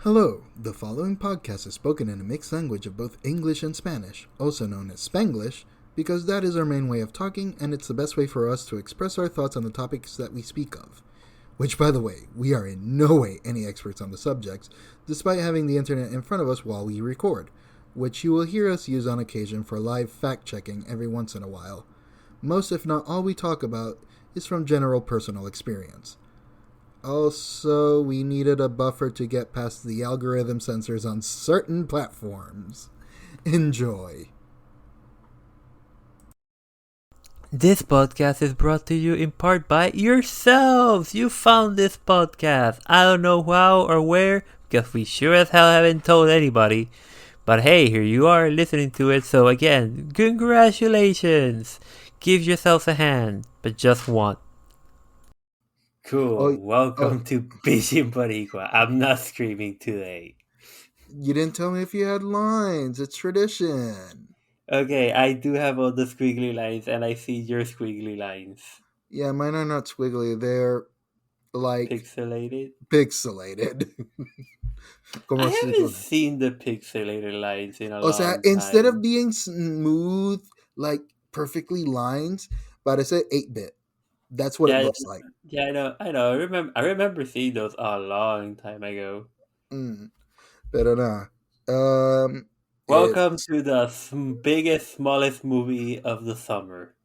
Hello, the following podcast is spoken in a mixed language of both English and Spanish, also known as Spanglish, because that is our main way of talking and it's the best way for us to express our thoughts on the topics that we speak of. Which, by the way, we are in no way any experts on the subjects, despite having the internet in front of us while we record, which you will hear us use on occasion for live fact-checking every once in a while. Most, if not all, we talk about is from general personal experience. Also, we needed a buffer to get past the algorithm censors on certain platforms. Enjoy. This podcast is brought to you in part by yourselves. You found this podcast. I don't know how or where, because we sure as hell haven't told anybody. But hey, here you are listening to it. So again, congratulations. Give yourselves a hand, but just one. Cool. Welcome to Bichin Boricuas. I'm not screaming today. You didn't tell me if you had lines. It's tradition. Okay, I do have all the squiggly lines, and I see your squiggly lines. Yeah, mine are not squiggly. They're like Pixelated? pixelated. I haven't seen the pixelated lines in a O sea, long instead time. of being smooth, like perfectly lines, but I said 8-bit. That's what it looks like. Yeah, I know. I remember seeing those a long time ago. Pero nah. Welcome to the biggest, smallest movie of the summer.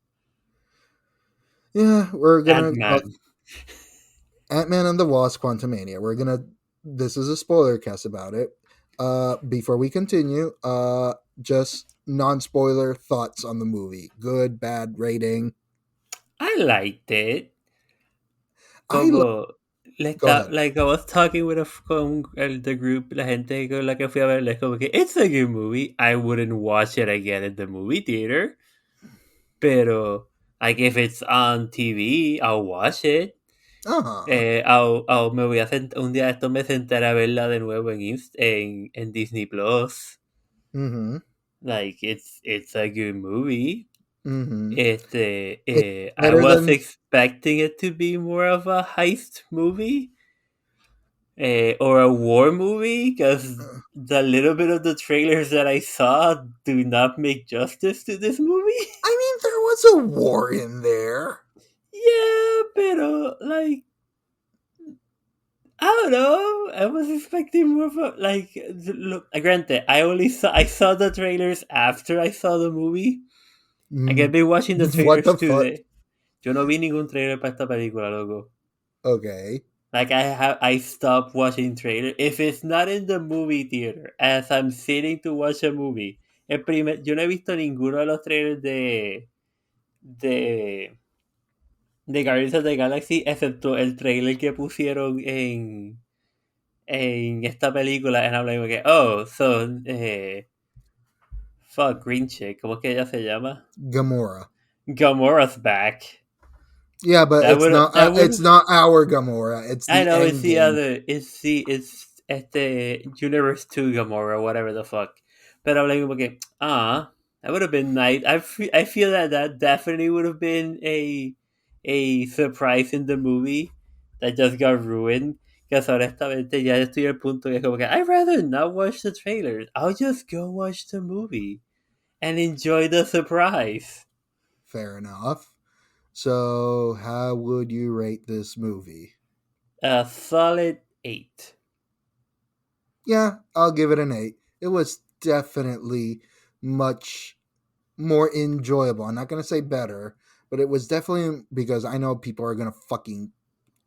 Yeah, we're gonna Ant-Man. Ant-Man and the Wasp: Quantumania. This is a spoiler cast about it. Before we continue, just non-spoiler thoughts on the movie. Good, bad, rating. I liked it. I Como, Go ahead. like I was talking with the group, la gente con la que fui a ver, like, como que it's a good movie. I wouldn't watch it again in the movie theater. Pero, like, if it's on TV, I'll watch it. Uh-huh. Me voy a un día de esto me sentaré a verla de nuevo en Disney Plus. Mm-hmm. Like, it's a good movie. Mm-hmm. It's I better was than expecting it to be more of a heist movie, or a war movie, because the little bit of the trailers that I saw do not make justice to this movie. I mean, there was a war in there. Yeah, pero like, I don't know. I was expecting more of a like. Look, granted, I saw the trailers after I saw the movie. Like, I've been watching the What trailers the fuck? today. Yo no vi ningún trailer para esta película, loco. Okay. Like, I stopped watching trailer. If it's not in the movie theater, as I'm sitting to watch a movie, yo no he visto ninguno de los trailers de de Guardians of the Galaxy, excepto el trailer que pusieron en esta película, and I'm like, oh, so, fuck, Green Chick, ¿cómo es que ella se llama? Gamora. Gamora's back. Yeah, but That would that it's would not our Gamora. It's I the know it's end the game. other, it's este Universe 2 Gamora, whatever the fuck. But I'm like, okay, that would have been nice. I feel that definitely would have been a surprise in the movie that just got ruined. Because honestamente ya estoy al punto que es como que I'd rather not watch the trailers. I'll just go watch the movie and enjoy the surprise. Fair enough. So, how would you rate this movie? A solid 8. Yeah, I'll give it an 8. It was definitely much more enjoyable. I'm not going to say better, but it was definitely, because I know people are going to fucking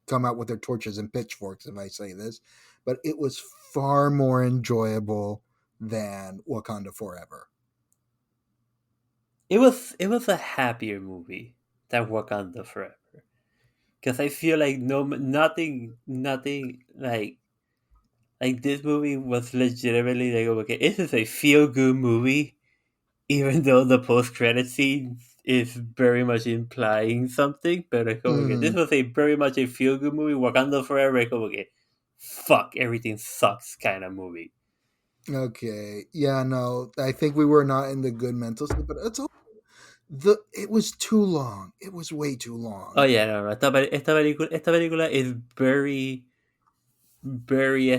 come out with their torches and pitchforks if I say this, but it was far more enjoyable than Wakanda Forever. It was a happier movie than Wakanda Forever, because I feel like nothing like this movie was legitimately like, okay, this is a feel good movie, even though the post credit scene is very much implying something. But like, okay, this was a very much a feel good movie. Wakanda Forever, like, okay, fuck, everything sucks kind of movie. Okay. Yeah, no, I think we were not in the good mental state, but it was too long. It was way too long. Oh yeah, no. Esta película is very, very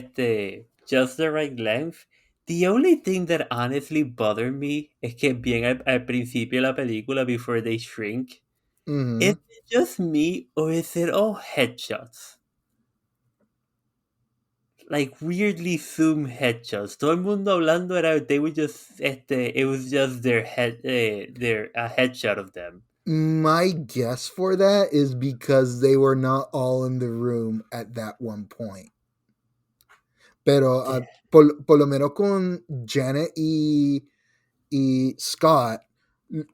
just the right length. The only thing that honestly bothered me es que bien al principio de la película, before they shrink, is Mm-hmm. it just me or is it all headshots? Like weirdly zoom headshots. Todo el mundo hablando era they would just it was just their their a headshot of them. My guess for that is because they were not all in the room at that one point. Pero Yeah. por lo menos con Janet y Scott,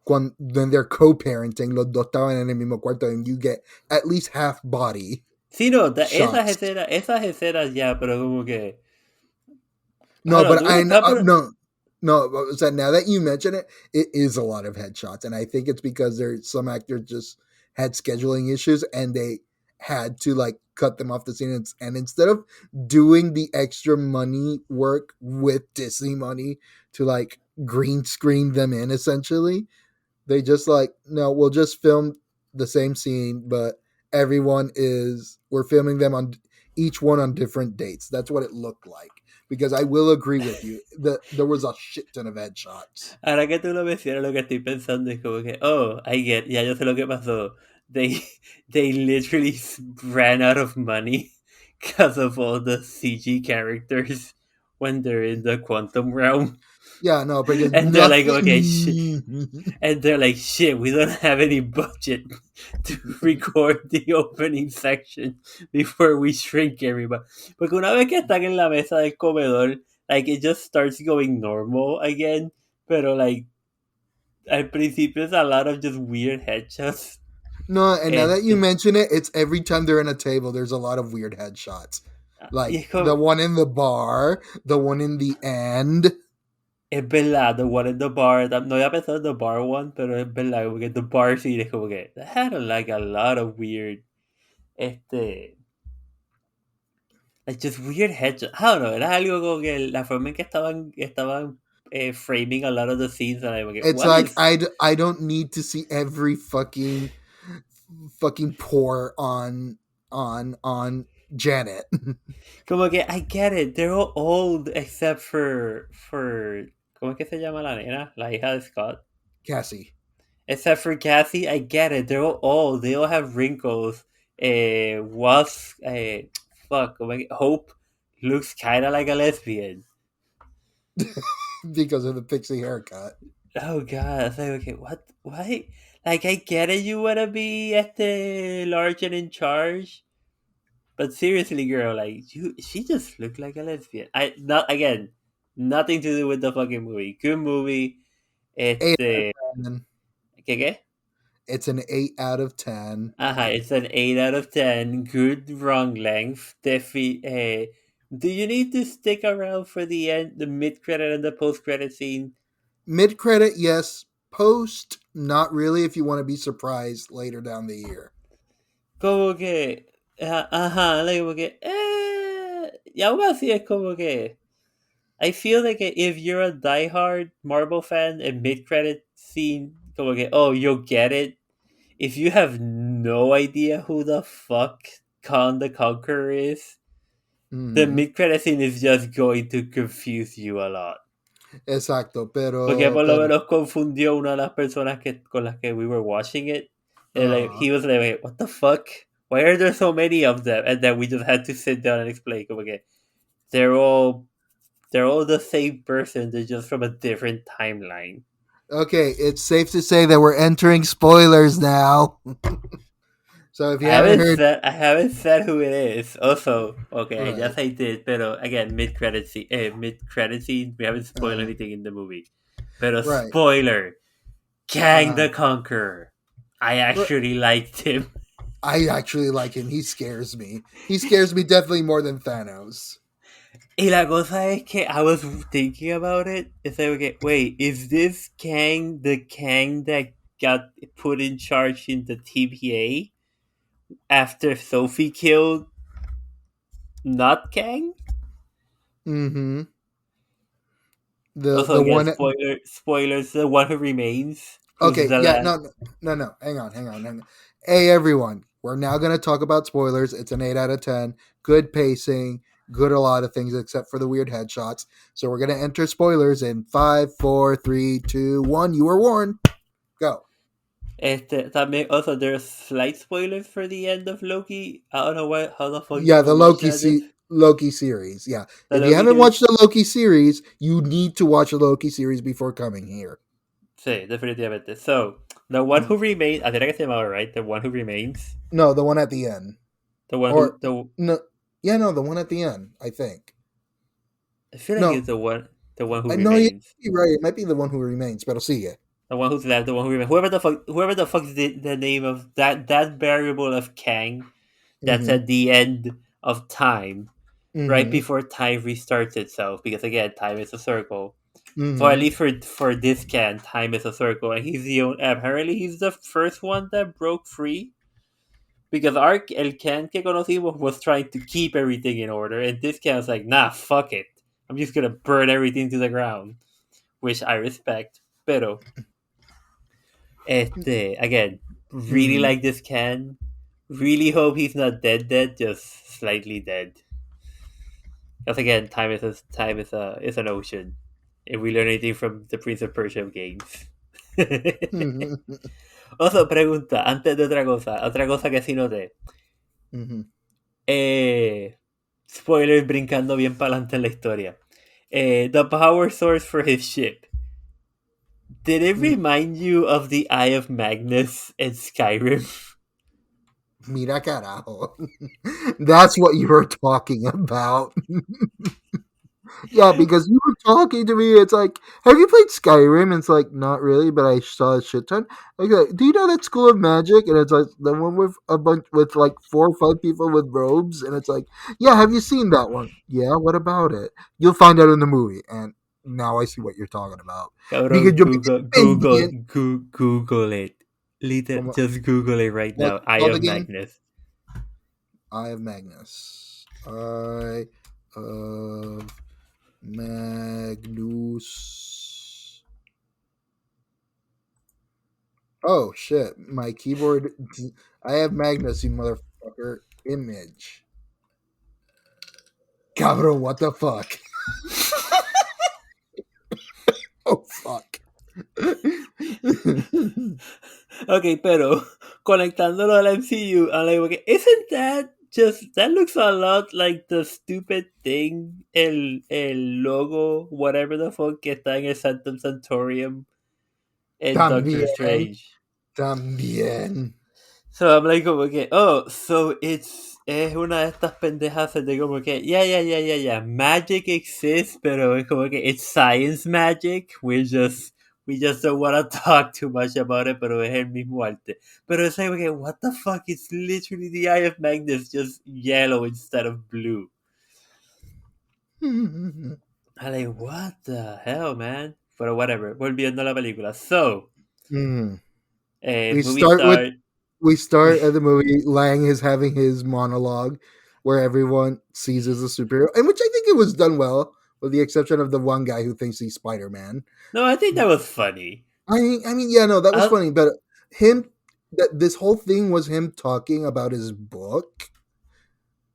when they're co-parenting, los dos estaban en el mismo cuarto, and you get at least half body Sí, no, shots. esas escenas ya, pero como que I No, don't know, but there was a couple. no. So now that you mention it, it is a lot of headshots, and I think it's because there's some actors just had scheduling issues, and they had to like cut them off the scene, and instead of doing the extra money work with Disney money to like green screen them in, essentially, they just like, no, we'll just film the same scene, but we're filming them on each one on different dates. That's what it looked like. Because I will agree with you that there was a shit ton of headshots. Ahora que tú lo mencionas, lo que estoy pensando es como que, oh, I get, ya yo sé lo que pasó. They, they literally ran out of money because of all the CG characters when they're in the quantum realm. Yeah, no, because And they're like, okay, nothing. and they're like, shit, we don't have any budget to record the opening section before we shrink everybody. Porque una vez que están en la mesa del comedor, like, it just starts going normal again. Pero, like, al principio es a lot of just weird headshots. No, and now that you Este, mention it, it's every time they're in a table, there's a lot of weird headshots. y Like es the como, one in the bar, the one in the end. es verdad, the one in the bar, no había pensado en the bar one, pero es verdad, como que the bar scene es como que, that had like a lot of weird, like just weird headshots. I don't know, era algo como que la forma en que estaban framing a lot of the scenes, and I'm like, It's what like is, I don't need to see every fucking pour on Janet. como que, I get it, they're all old except ¿cómo es que se llama la nena? La hija de Scott. Cassie. Except for Cassie, I get it. They're all old. They all have wrinkles. Wasp, fuck, oh my, Hope looks kind of like a lesbian. Because of the pixie haircut. Oh god, I was like, okay, what? Why? Like, I get it. You wanna be at the large and in charge, but seriously, girl, like she just looked like a lesbian. I not again, nothing to do with the fucking movie. Good movie. 8 out Este, of 10. ¿qué? It's an 8 out of 10. It's an 8 out of 10. Good run length. Do you need to stick around for the end, the mid credit and the post credit scene? Mid credit, yes. Post, not really if you want to be surprised later down the year. Como que, like, como que, y aún así es como que, I feel like if you're a diehard Marvel fan, a mid credit scene, como que, oh, you'll get it. If you have no idea who the fuck Khan the Conqueror is, the Mm-hmm. mid credit scene is just going to confuse you a lot. Exacto, Porque por lo pero menos confundió una de las personas con las que we were watching it. And like, uh, he was like, what the fuck? Why are there so many of them? And then we just had to sit down and explain. Como que they're all the same person. They're just from a different timeline. okay, it's safe to say that we're entering spoilers now. So if you haven't heard, I haven't said who it is. Also, okay, I right, guess I did, pero again, mid credit scene, we haven't spoiled uh, anything in the movie. Pero right, spoiler, Kang uh, the Conqueror. I right. actually liked him. I actually like him. He scares me. He scares me definitely more than Thanos. Y la cosa es que I was thinking about it. It's like, okay, wait, is this Kang the Kang that got put in charge in the TVA after Sophie killed not Kang? Mm-hmm. The Also, the again, one. spoilers. The one who remains, who's Okay, the yeah, last. no. Hang on. Hey, everyone. We're now going to talk about spoilers. It's an 8 out of 10. Good pacing. good at a lot of things except for the weird headshots. So we're gonna enter spoilers in 5, 4, 3, 2, 1. You were warned. Go. También, also, there's slight spoilers for the end of Loki. I don't know how the fuck you Yeah, the could watch that. Loki series. Yeah, The if you Loki haven't series. watched the Loki series, you need to watch the Loki series before coming here. Sí, definitivamente. So, the one who remains, I think I can say it right. The one who remains. No, the one at the end. The one who Or the no, yeah, no, the one at the end. I think. I feel like No, it's the one who no, remains. you're right. It might be the one who remains, but I'll see you. The one who's left, the one who remains. Whoever the fuck is the name of that variable of Kang that's Mm-hmm. at the end of time, right Mm-hmm. before time restarts itself. Because again, time is a circle. So at Mm-hmm. least for this Kang, time is a circle, and he's the only. Apparently, he's the first one that broke free. Because el Kang que conocimos was trying to keep everything in order, and this Kang's like, nah, fuck it. I'm just gonna burn everything to the ground, which I respect. Pero again, really Mm-hmm. like this can. Really hope he's not dead, just slightly dead. Because again, time is an ocean. If we learn anything from the Prince of Persia games. Mm-hmm. Also, pregunta, antes de otra cosa que sí noté. Mm-hmm. Spoilers brincando bien para adelante en la historia. The power source for his ship. Did it remind you of the Eye of Magnus in Skyrim? Mira carajo. That's what you were talking about. Yeah, because you were talking to me. It's like, have you played Skyrim? And it's like, not really, but I saw a shit ton. Okay, do you know that School of Magic? And it's like the one with a bunch with like 4 or 5 people with robes. And it's like, yeah, have you seen that one? Yeah, what about it? You'll find out in the movie. And now I see what you're talking about. Because Cabrón, yo me quedé pendiente. Google it. Como, Just Google it right now. what's it Eye called of again? Magnus. Eye of Magnus. Eye of Magnus. Oh shit! My keyboard. I have Magnus, you motherfucker. Image. Cabrón, what the fuck? Oh fuck. Okay, pero conectándolo al MCU, I'm like, okay, isn't that just that looks a lot like the stupid thing, el logo, whatever the fuck que está en el Sanctum Sanctorium en Doctor También. Strange. También. So I'm like, como que, oh, so es una de estas pendejas de como que, yeah. Magic exists, pero es como que it's science magic. We just don't want to talk too much about it, pero es el mismo arte. Pero es like, okay, what the fuck? It's literally the Eye of Magnus, just yellow instead of blue. I'm like, what the hell, man? Pero whatever, volviendo a la película. So, Mm. We movie start with start. we start at the movie. Lang is having his monologue where everyone sees as a superhero, and which I think it was done well, with the exception of the one guy who thinks he's Spider Man. No, I think that was funny. I mean, yeah, no, that was I, funny, but him, that this whole thing was him talking about his book.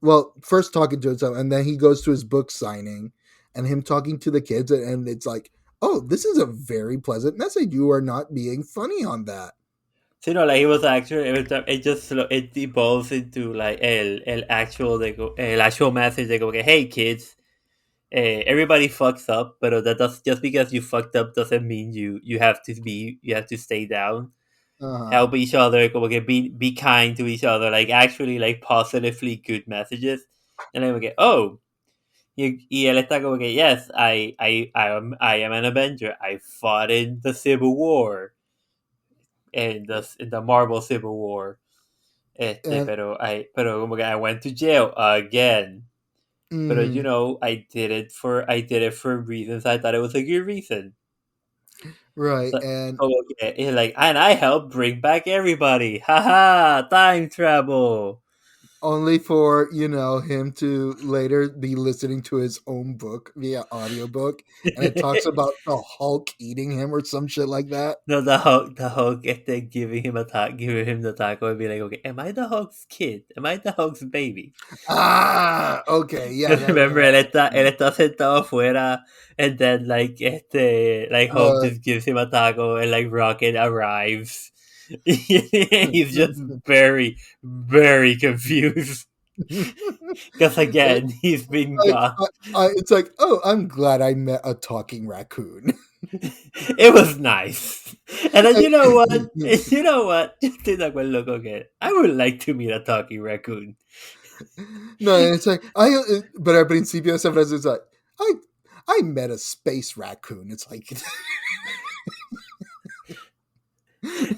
Well, first talking to himself, and then he goes to his book signing, and him talking to the kids, and it's like, oh, this is a very pleasant message. You are not being funny on that. so, like he was actually it just it evolves into like el actual message de como que hey kids, everybody fucks up, but that does just because you fucked up doesn't mean you have to stay down. Uh-huh. Help each other, como que be kind to each other, like actually like positively good messages. And then we get y él está como que yes, I am an Avenger. I fought in the Civil War, in the Marvel Civil War. And Pero como que I went to jail again. But mm, I did it for reasons I thought it was a good reason. right, So, and como que, it's like, and I helped bring back everybody. Haha, time travel. only for him to later be listening to his own book via audiobook, and it talks about the Hulk eating him or some shit like that. No, the Hulk, giving him giving him the taco and be like, okay, am I the Hulk's kid? Am I the Hulk's baby? Okay, yeah, Because yeah, yeah, remember, él yeah. está sentado afuera, and then like Hulk Uh, just gives him a taco, and like Rocket arrives. He's just very, very confused. Because again, he's been like, gone. it's like, oh, I'm glad I met a talking raccoon. It was nice. And then you know what? You know what? Estoy de acuerdo con que I would like to meet a talking raccoon. No, and it's like but al principio esa frase is like, I I met a space raccoon. It's like,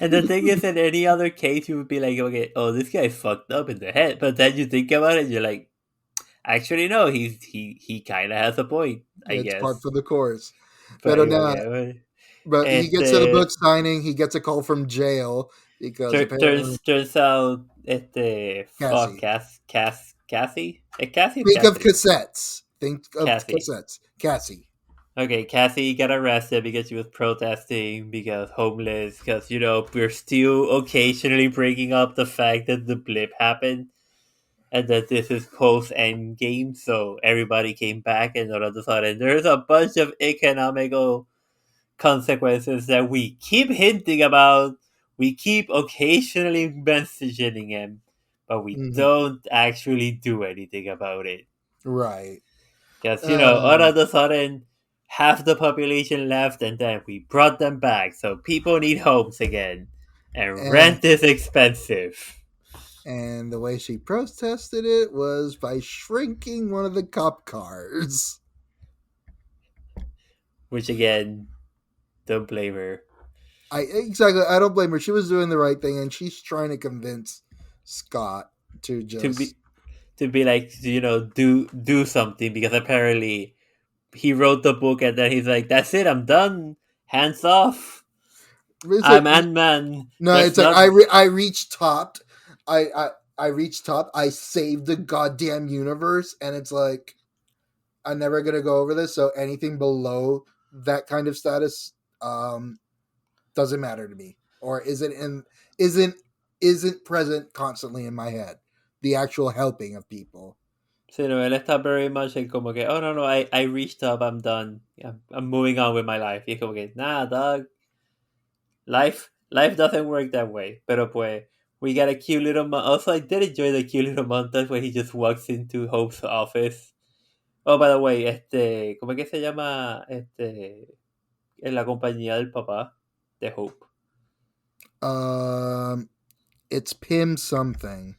And the thing is, in any other case, you would be like, okay, oh, this guy's fucked up in the head. But then you think about it, you're like, actually, no, he kind of has a point, I it's part guess. for the course. But Pero nah, okay, but he gets to the book este, signing. He gets a call from jail because apparently turns out, fuck, Cassie. Cassie? Cassie or Think of Cassie? cassettes. Think of Cassie. cassettes. Cassie. Okay, Cassie got arrested because she was protesting, because homeless, because, we're still occasionally bringing up the fact that the blip happened and that this is post end game, so everybody came back, and all of a sudden there's a bunch of economical consequences that we keep hinting about, we keep occasionally mentioning him, but we Mhm. don't actually do anything about it. Right. Because, all Um, of a sudden, half the population left, and then we brought them back. So people need homes again. And and rent is expensive. and the way she protested it was by shrinking one of the cop cars. Which, again, don't blame her. I don't blame her. She was doing the right thing, and she's trying to convince Scott to To just. be to be like, do something, because apparently he wrote the book and then he's like, that's it, I'm done. Hands off. It's like I'm Ant-Man. no, That's it's like not. I reached topped. I reached top. I saved the goddamn universe, and it's like I'm never gonna go over this. So anything below that kind of status doesn't matter to me, or isn't isn't present constantly in my head. The actual helping of people. So, él está very much en como que, oh, no, no, I reached up, I'm done. I'm moving on with my life. Y es como que, nah, dog. Life doesn't work that way. Pero pues, we got a cute little also, I did enjoy the cute little montage where he just walks into Hope's office. Oh, by the way, ¿cómo es que se llama? En la compañía del papá de Hope. It's Pim something.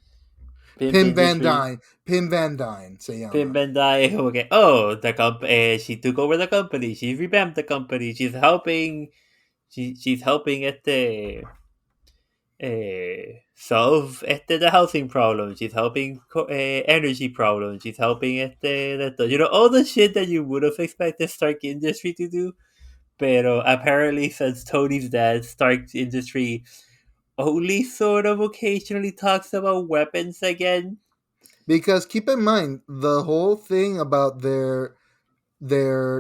Pimp Pim Van Industries. Dyne. Pim Van Dyne se Pim llama. Bandai es como que, oh, she took over the company, she revamped the company, she's helping solve the housing problem. She's helping energy problem. She's helping all the shit that you would have expected Stark Industry to do. Pero apparently, since Tony's dead, Stark Industry only sort of occasionally talks about weapons again. Because keep in mind the whole thing about their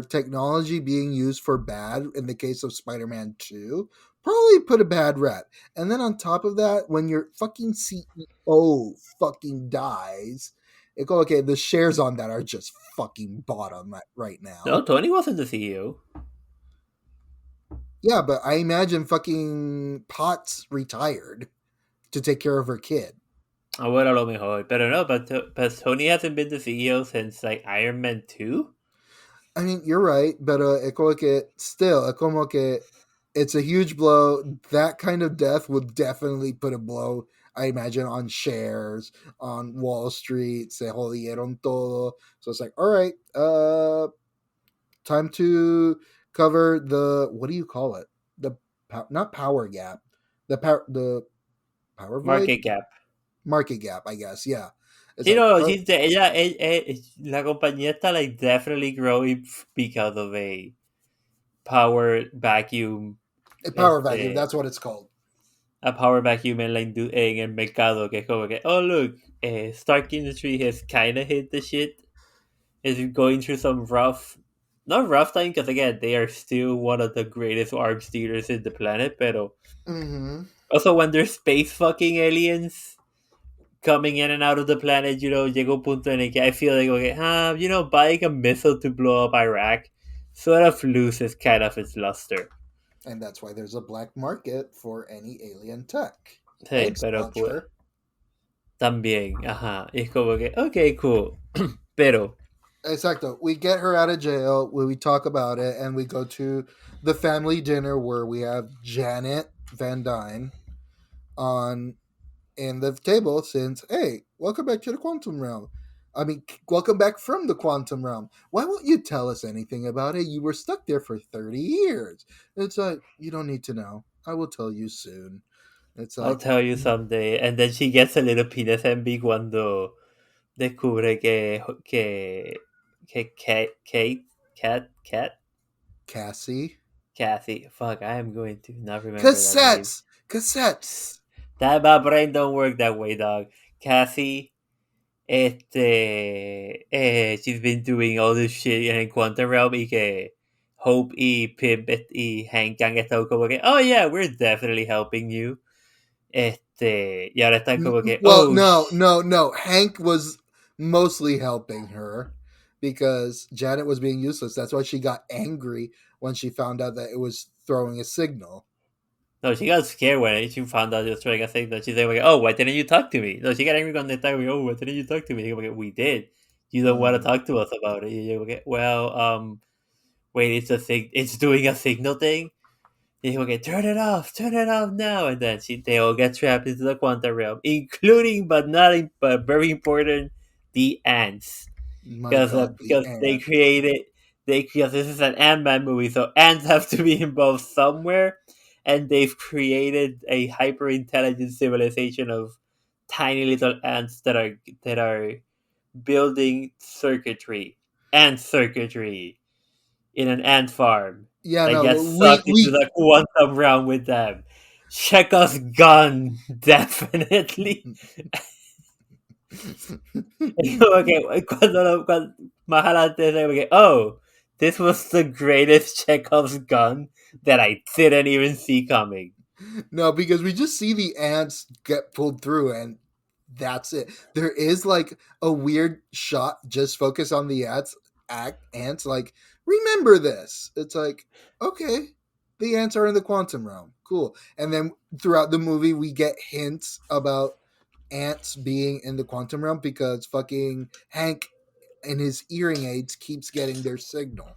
technology being used for bad in the case of Spider-Man 2 probably put a bad rep. And then on top of that, when your fucking CEO fucking dies, it go okay, the shares on that are just fucking bottom right No, now. Tony wasn't the CEO. Yeah, but I imagine fucking Potts retired to take care of her kid. Ah, bueno, a lo mejor. Pero no, but Tony hasn't been the CEO since like Iron Man 2. I mean, you're right, but es como que still, es como que it's a huge blow. That kind of death would definitely put a blow, I imagine, on shares, on Wall Street. Se jodieron todo. So it's like, all right, time to cover the what do you call it? The not power gap, the power void, Market cap. market gap, I guess. Yeah, it's Sí, like no, la compañía está like definitely growing because of a power vacuum. a power vacuum. That's what it's called. a power vacuum en el mercado, que es como que, oh look, Stark Industries has kind of hit the shit. Is going through some not rough time, because again, they are still one of the greatest arms dealers in the planet, pero Mm-hmm. also when there's space fucking aliens coming in and out of the planet, llega un punto en el que I feel like, okay, buying a missile to blow up Iraq sort of loses kind of its luster. And that's why there's a black market for any alien tech. Sí, Thanks, pero pues, Launcher. también, ajá, es como que, okay, cool, pero... Exacto. We get her out of jail. We talk about it, and we go to the family dinner where we have Janet Van Dyne on in the table. Since hey, welcome back to the quantum realm. I mean, welcome back from the quantum realm. Why won't you tell us anything about it? You were stuck there for 30 years. It's like you don't need to know. I will tell you soon. It's I'll like tell you someday. And then she gets a little penis envy cuando descubre que Cassie Kathy. Fuck, I am going to not remember that name. cassettes. That my brain don't work that way, dog. Kathy, she's been doing all this shit in el Quantum Realm y que Hope y Pimp y Hank han estado como que, oh yeah, we're definitely helping you. Y ahora están como que, Well, no. Hank was mostly helping her because Janet was being useless. That's why she got angry when she found out that it was throwing a signal. No, she got scared when she found out it was throwing a signal. She said, like, oh, why didn't you talk to me? No, she got angry when they talked to me. Oh, why didn't you talk to me? Like, we did. You don't want to talk to us about it. You're like, well, wait, it's doing a signal thing? And he'll get, turn it off now. And then they all get trapped into the quantum realm, including, but very important, the ants. My Because God, the they ant. created, because this is an Ant-Man movie, so ants have to be involved somewhere. And they've created a hyper intelligent civilization of tiny little ants that are building ant circuitry in an ant farm Yeah, that no, gets sucked into the quantum realm with them. Chekhov's gun, definitely. Okay, cuando más adelante se oh, this was the greatest Chekhov's gun that I didn't even see coming. No, because we just see the ants get pulled through and that's it. There is like a weird shot just focus on the ants like remember this. It's like okay, the ants are in the quantum realm. Cool. And then throughout the movie we get hints about ants being in the quantum realm because fucking Hank and his hearing aids keeps getting their signal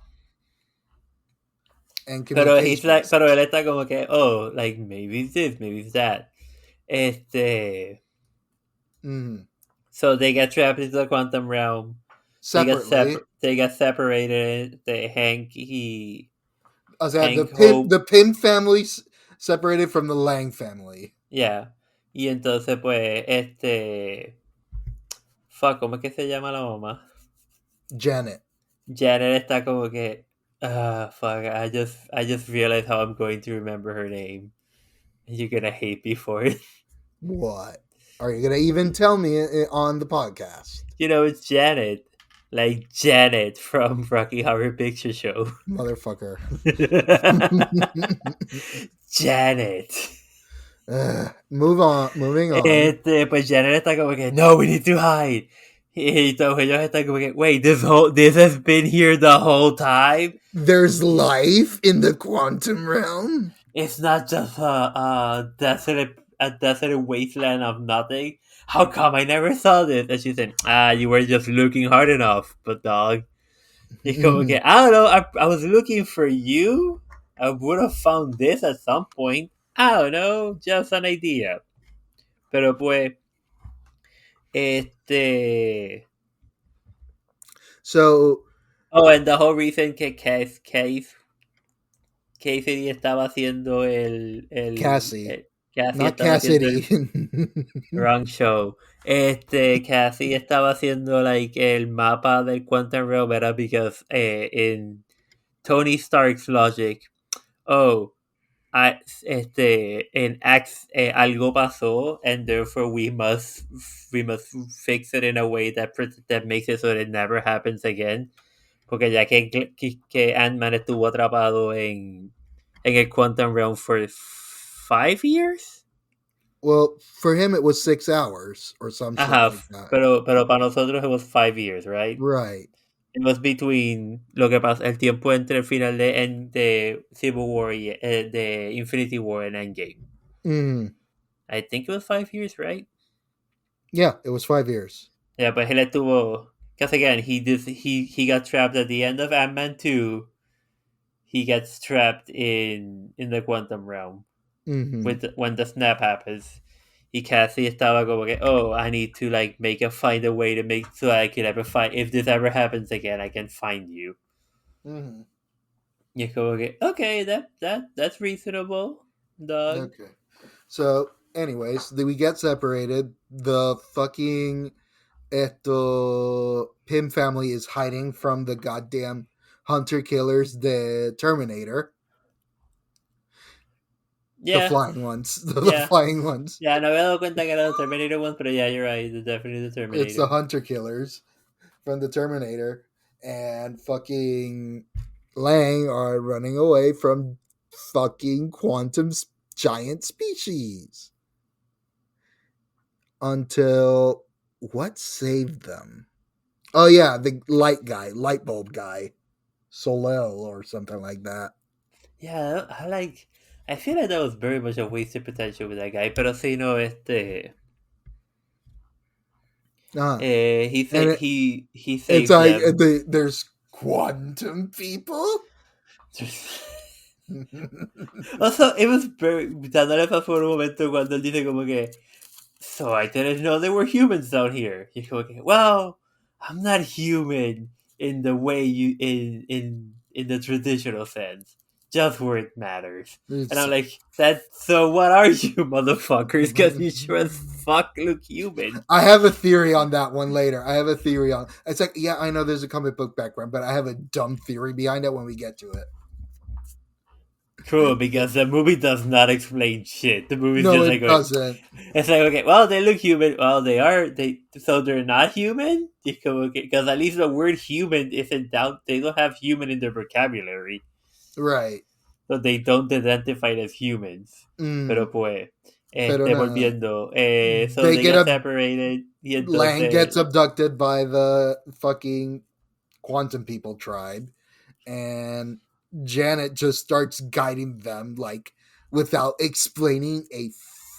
and communications. Pero él está como que, oh, like maybe it's this, maybe it's that. Mm. So they get trapped into the quantum realm. Separately. They get separated. O sea, Hank Hope. the Pym family separated from the Lang family. Yeah. Y entonces, pues, fuck, ¿cómo es que se llama la mamá? Janet. Janet está como que, fuck, I just realized how I'm going to remember her name. You're gonna hate me for it. What? Are you gonna even tell me on the podcast? It's Janet. Like Janet from Rocky Horror Picture Show. Motherfucker. Janet. Moving on. Pues Janet está como que, no, we need to hide. Y todos ellos están como que, wait, this has been here the whole time? There's life in the quantum realm? It's not just a desolate wasteland of nothing. How come I never saw this? And she said, you were just looking hard enough, but dog. Y como que, I don't know, I was looking for you. I would have found this at some point. I don't know, just an idea. Pero pues, So. Oh, and the whole reason que Cassidy estaba haciendo Cassie. Cassie Not estaba haciendo Cassidy. wrong show. Cassie estaba haciendo like el mapa del Quantum Realm era because in Tony Stark's logic, oh, algo pasó, and therefore we must fix it in a way that makes it so that it never happens again. Porque ya que Ant-Man estuvo atrapado en el Quantum Realm for 5 years. Well, for him it was 6 hours or some shit Ajá, like that. pero para nosotros it was 5 years, right? Right. It was between lo que pasa, el tiempo entre el final de Civil War y de Infinity War and Endgame. Mm. I think it was 5 years, right? Yeah, it was 5 years. Yeah, but él estuvo, because again, he got trapped at the end of Ant-Man 2. He gets trapped in the quantum realm Mm-hmm. when the snap happens. Y casi estaba como que, oh, I need to like find a way to make so I can ever find, if this ever happens again, I can find you. Mm-hmm. Y es como que, okay, that's reasonable, dog. Okay. So, anyways, we get separated. The fucking Pym family is hiding from the goddamn hunter killers, the Terminator. The Yeah, flying ones. The yeah. flying ones. Yeah, no había dado cuenta que era the Terminator ones, pero yeah, you're right, it's definitely the It's the Terminator. hunter killers from the Terminator. And fucking Lang are running away from fucking quantum giant species. Until what saved them? Oh yeah, the light bulb guy, Solel or something like that. Yeah, I feel like that was very much a wasted potential with that guy, pero sí, no, he And said he it's saved like them. there's quantum people. Also, it was very, dándole fast por un momento cuando él dice como que, so I didn't know there were humans down here. Y como que, well, I'm not human in the way in the traditional sense, just where it matters. And I'm like, so what are you, motherfuckers? Because you sure as fuck look human. I have a theory on that one later. I have a theory on. It's like, yeah, I know there's a comic book background, but I have a dumb theory behind it when we get to it. Cool, because the movie does not explain shit. The movie's No, just it like, doesn't. it's like, okay, well, they look human. Well, so they're not human? Because at least the word human isn't down. They don't have human in their vocabulary. Right. So they don't identify as humans. Pero pues, Pero nada. volviendo. So They they get get a separated. Y Lang gets entonces, abducted by the fucking quantum people tribe, and Janet just starts guiding them like without explaining a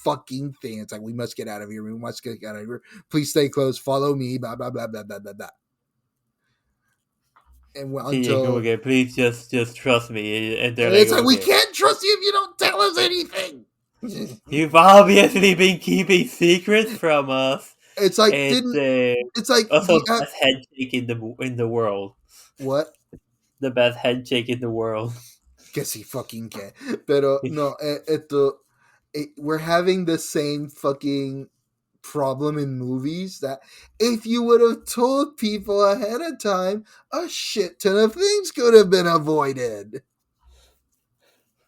fucking thing. It's like, we must get out of here. We must get out of here. Please stay close. Follow me. Blah blah blah blah blah blah blah. And sí, es como until que, please just trust me. And they're like, it's like, we okay, can't trust you if you don't tell us anything. you've obviously been keeping secrets from us. It's like, And didn't it's like also best handshake in the world. what? The best handshake in the world. Que si fucking que. Pero no, we're having the same fucking problem in movies that if you would have told people ahead of time, a shit ton of things could have been avoided.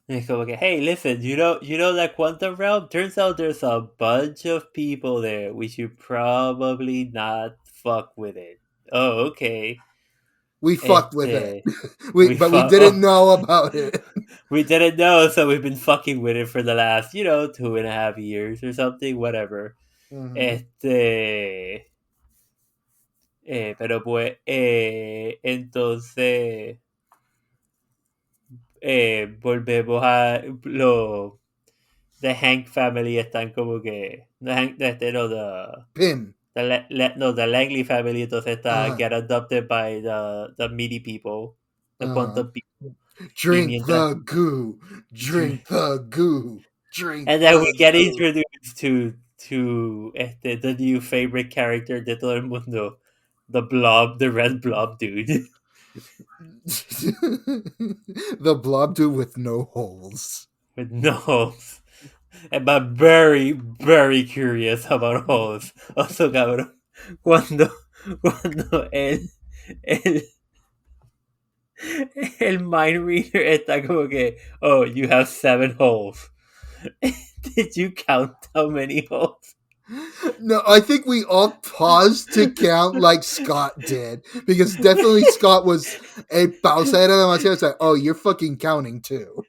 It's like, hey, listen, you know that quantum realm? Turns out there's a bunch of people there. We should probably not fuck with it. Oh, okay. We fucked with it. We But we fuck. didn't know about it. We didn't know, so we've been fucking with it for the last, 2.5 years or something, whatever. Mm-hmm. Pero pues, entonces, volvemos a The Hank family están como que, the Hank, no, Pim. the Langley family entonces está Uh-huh. get adopted by the meaty people, the Uh-huh. quantum people. Y Drink mientras, the goo. Drink the goo. Drink and then we the get goo. introduced to the new favorite character de todo el mundo, the blob, the red blob dude. The blob dude with no holes. With no holes. But very, very curious about holes. Also, cabrón, cuando él El mind reader está como que, oh, you have 7 holes. Did you count how many holes? No, I think we all paused to count like Scott did. Because definitely Scott was a pausa era demasiado. It's like, oh, you're fucking counting too.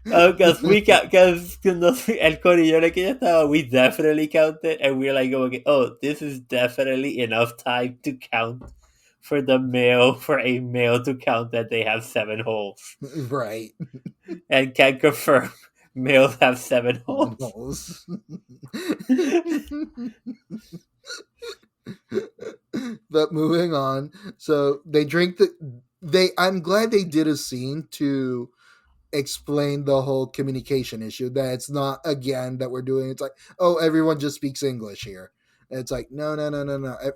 Because because el corillo que ya estaba, we definitely counted, and we were like, okay, oh, this is definitely enough time to count for a male to count that they have 7 holes, Right. and can confirm males have 7 7 holes. holes. But moving on. So they drink I'm glad they did a scene to explain the whole communication issue, that it's not again that we're doing it's like, oh, everyone just speaks English here. And it's like, no,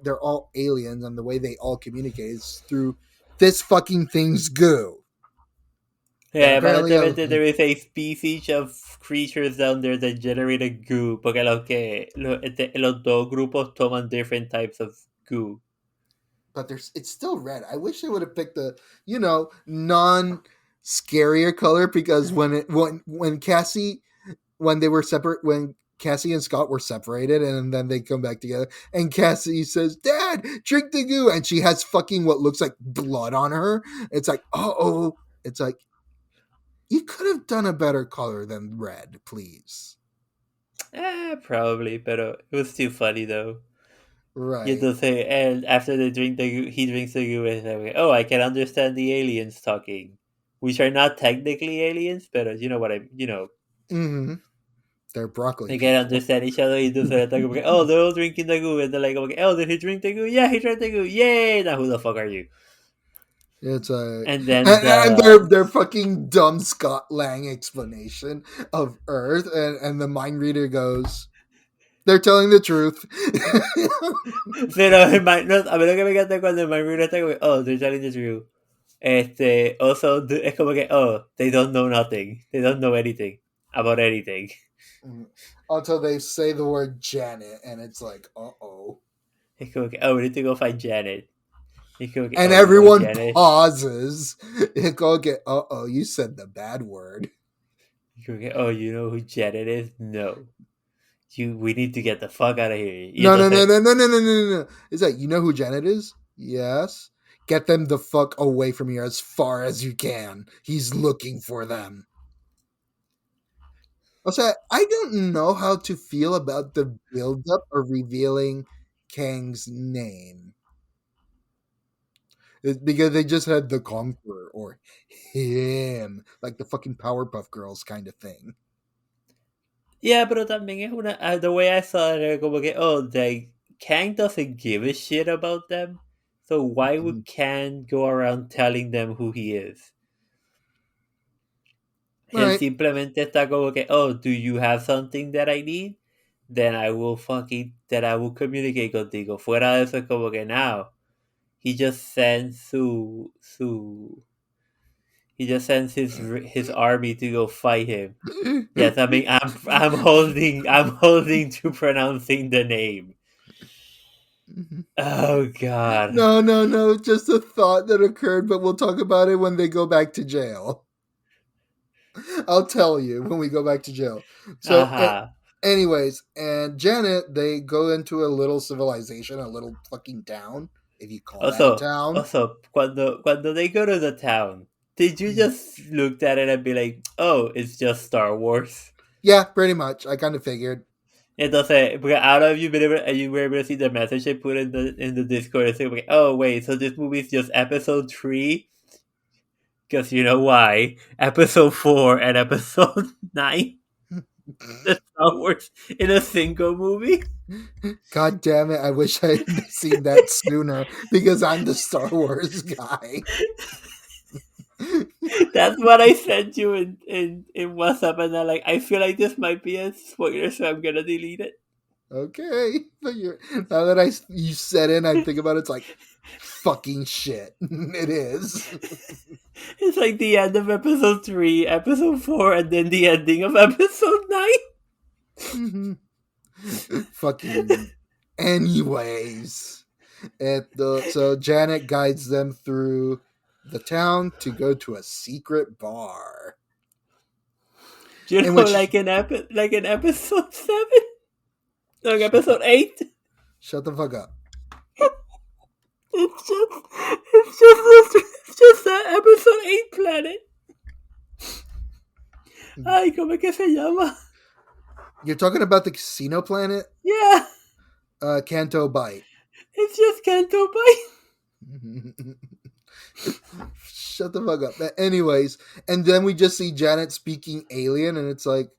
they're all aliens, and the way they all communicate is through this fucking thing's goo. And Yeah, apparently aparentemente there is a species of creatures down there that generate a goo, porque los dos grupos toman different types of goo. but it's still red. I wish they would have picked a non scarier color, because when Cassie when they were separate when Cassie and Scott were separated, and then they come back together, and Cassie says, "Dad, drink the goo," and she has fucking what looks like blood on her. It's like, oh, it's like, you could have done a better color than red, please. Probably, but it was still funny though. Y Right. entonces, and after they drink the goo, he drinks the goo, and he's like, oh, I can understand the aliens talking, which are not technically aliens, but you know what Mm-hmm. They're broccoli they can people. understand each other. Y entonces they're like, oh, they're all drinking the goo, and they're like, okay, oh, did he drink the goo? Yeah, he drank the goo. Yay! Now who the fuck are you? It's a And then and the their fucking dumb Scott Lang explanation of Earth, and the mind reader goes, "They're telling the truth." pero no, a mí lo que me encanta cuando el Mind Reader está como, oh, they're telling the truth. Also, es como que, oh, they don't know nothing. They don't know anything about anything. Until they say the word Janet, and it's like, oh. Es como que, oh, we need to go find Janet. Es como que, And oh, you know everyone Janet. pauses. It go get, you said the bad word. Es como que, oh, you know who Janet is? No. We need to get the fuck out of here. Y No. entonces, It's like, you know who Janet is? Yes. Get them the fuck away from here as far as you can. He's looking for them. O sea, I don't know how to feel about the build-up of revealing Kang's name. Because they just had the Conqueror or him, like the fucking Powerpuff Girls kind of thing. yeah, pero también es the way I saw it, era como que, oh, Kang doesn't give a shit about them. So why would Kang go around telling them who he is? Él Right. simplemente está como que, oh, do you have something that I need? Then I will communicate contigo. Fuera de eso es como que now. He just sends his army to go fight him. Yes, I mean I'm holding to pronouncing the name. Oh God. No. Just a thought that occurred, but we'll talk about it when they go back to jail. I'll tell you when we go back to jail. So, anyways, and Janet, they go into a little civilization, a little fucking town, if you call that a town. Cuando they go to the town, did you just look at it and be like, oh, it's just Star Wars? Yeah, pretty much. I kind of figured. Entonces, porque I don't know if you were able to see the message I put in the Discord. It's like, oh wait, so this movie is just episode 3? Because you know why? Episode 4 and episode 9 the Star Wars in a single movie. God damn it! I wish I had seen that sooner, because I'm the Star Wars guy. That's what I sent you in WhatsApp, and I feel like this might be a spoiler, so I'm gonna delete it. Okay, but now that you said it, and I think about it, it's like, fucking shit. It is. It's like the end of episode 3, episode 4, and then the ending of episode 9. Fucking. Anyways, so Janet guides them through the town to go to a secret bar. You In know, which, like an episode 7? Like episode 8? shut the fuck up. It's just that episode 8 planet. Ay, ¿cómo es que se llama? You're talking about the casino planet? Yeah, Canto Bite. it's just Canto Bite. Shut the fuck up. But anyways, and then we just see Janet speaking alien, and it's like,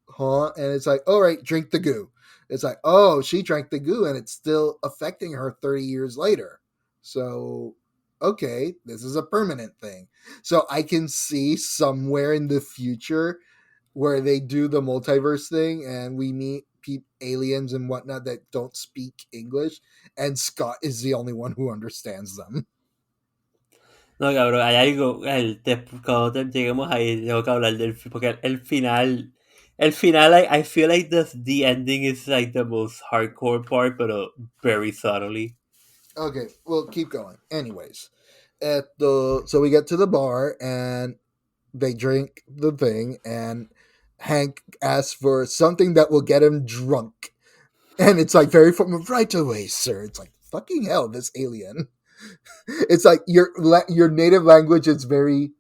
huh? And it's like, all right, drink the goo. It's like, oh, she drank the goo, and it's still affecting her 30 years later. So, okay, this is a permanent thing. So I can see somewhere in the future where they do the multiverse thing, and we meet aliens and whatnot that don't speak English, and Scott is the only one who understands them. No, cabrón, hay algo. Cuando lleguemos ahí, tengo que hablar del. Porque el final. El final, I feel like the ending is like the most hardcore part, but very subtly. Okay, well, keep going. Anyways, so we get to the bar and they drink the thing, and Hank asks for something that will get him drunk, and it's like very right away, sir. It's like fucking hell, this alien. It's like your native language is very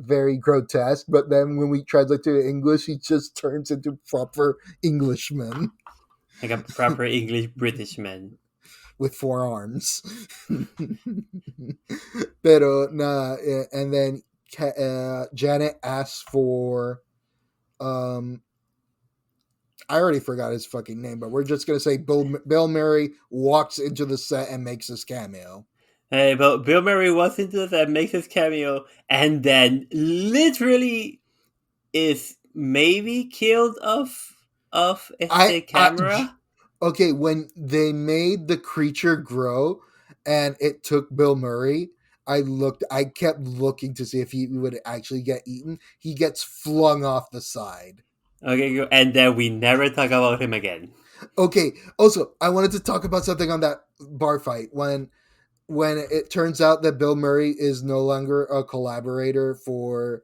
very grotesque, but then when we translate to English, he just turns into proper Englishman Like a proper English British man. with 4 arms. Pero nah, and then Janet asks for I already forgot his fucking name, but we're just gonna say Bill Murray walks into the set and makes his cameo. Hey, but Bill Murray walks into the set, makes his cameo, and then literally is maybe killed off the camera. Okay, when they made the creature grow and it took Bill Murray, I kept looking to see if he would actually get eaten. He gets flung off the side. Okay, and then we never talk about him again. Okay, also, I wanted to talk about something on that bar fight when it turns out that Bill Murray is no longer a collaborator for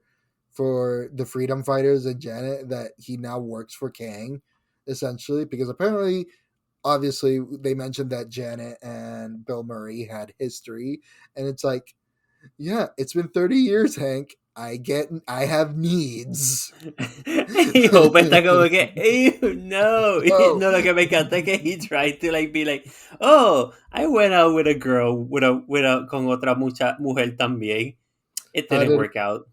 the Freedom Fighters and Janet, that he now works for Kang, essentially, because apparently, obviously, they mentioned that Janet and Bill Murray had history, and it's like, yeah, it's been 30 years, Hank. I have needs. Y Hope está como que, ew, no. Oh. No, lo que me encanta es que he tried to like be like, oh, I went out with a girl, con otra mujer también. It didn't work out.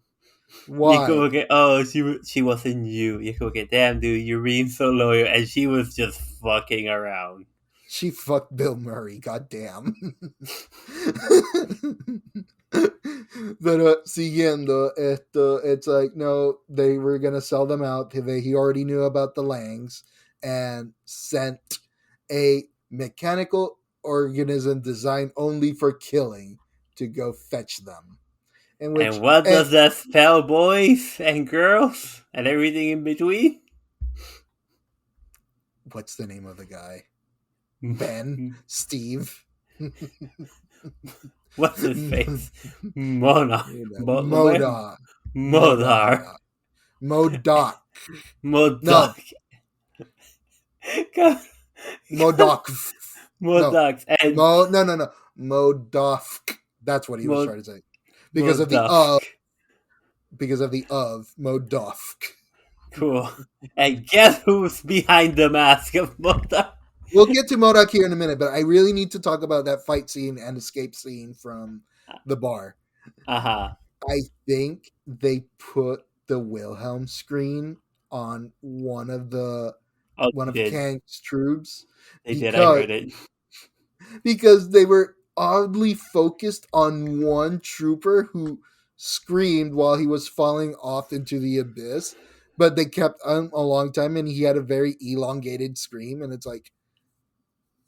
Y es Why? como que, oh, she wasn't you. Y es como que, damn, dude, you're being so loyal. And she was just fucking around. She fucked Bill Murray, goddamn. Pero siguiendo esto, it's like, no, they were gonna sell them out. He already knew about the Langs and sent a mechanical organism designed only for killing to go fetch them. And what does that spell, boys and girls and everything in between? What's the name of the guy? Ben? Steve? What's his face? Modoc. Modoc. Modar. Modoc. Modoc. Modoc. Modoc. And no. Modoc. That's what he was trying to say. Because of the Modoc. Cool. And guess who's behind the mask of Modoc? We'll get to Modoc here in a minute, but I really need to talk about that fight scene and escape scene from the bar. Uh-huh. I think they put the Wilhelm screen on one of Kang's troops. They did, I heard it. Because they were oddly focused on one trooper who screamed while he was falling off into the abyss, but they kept a long time, and he had a very elongated scream, and it's like,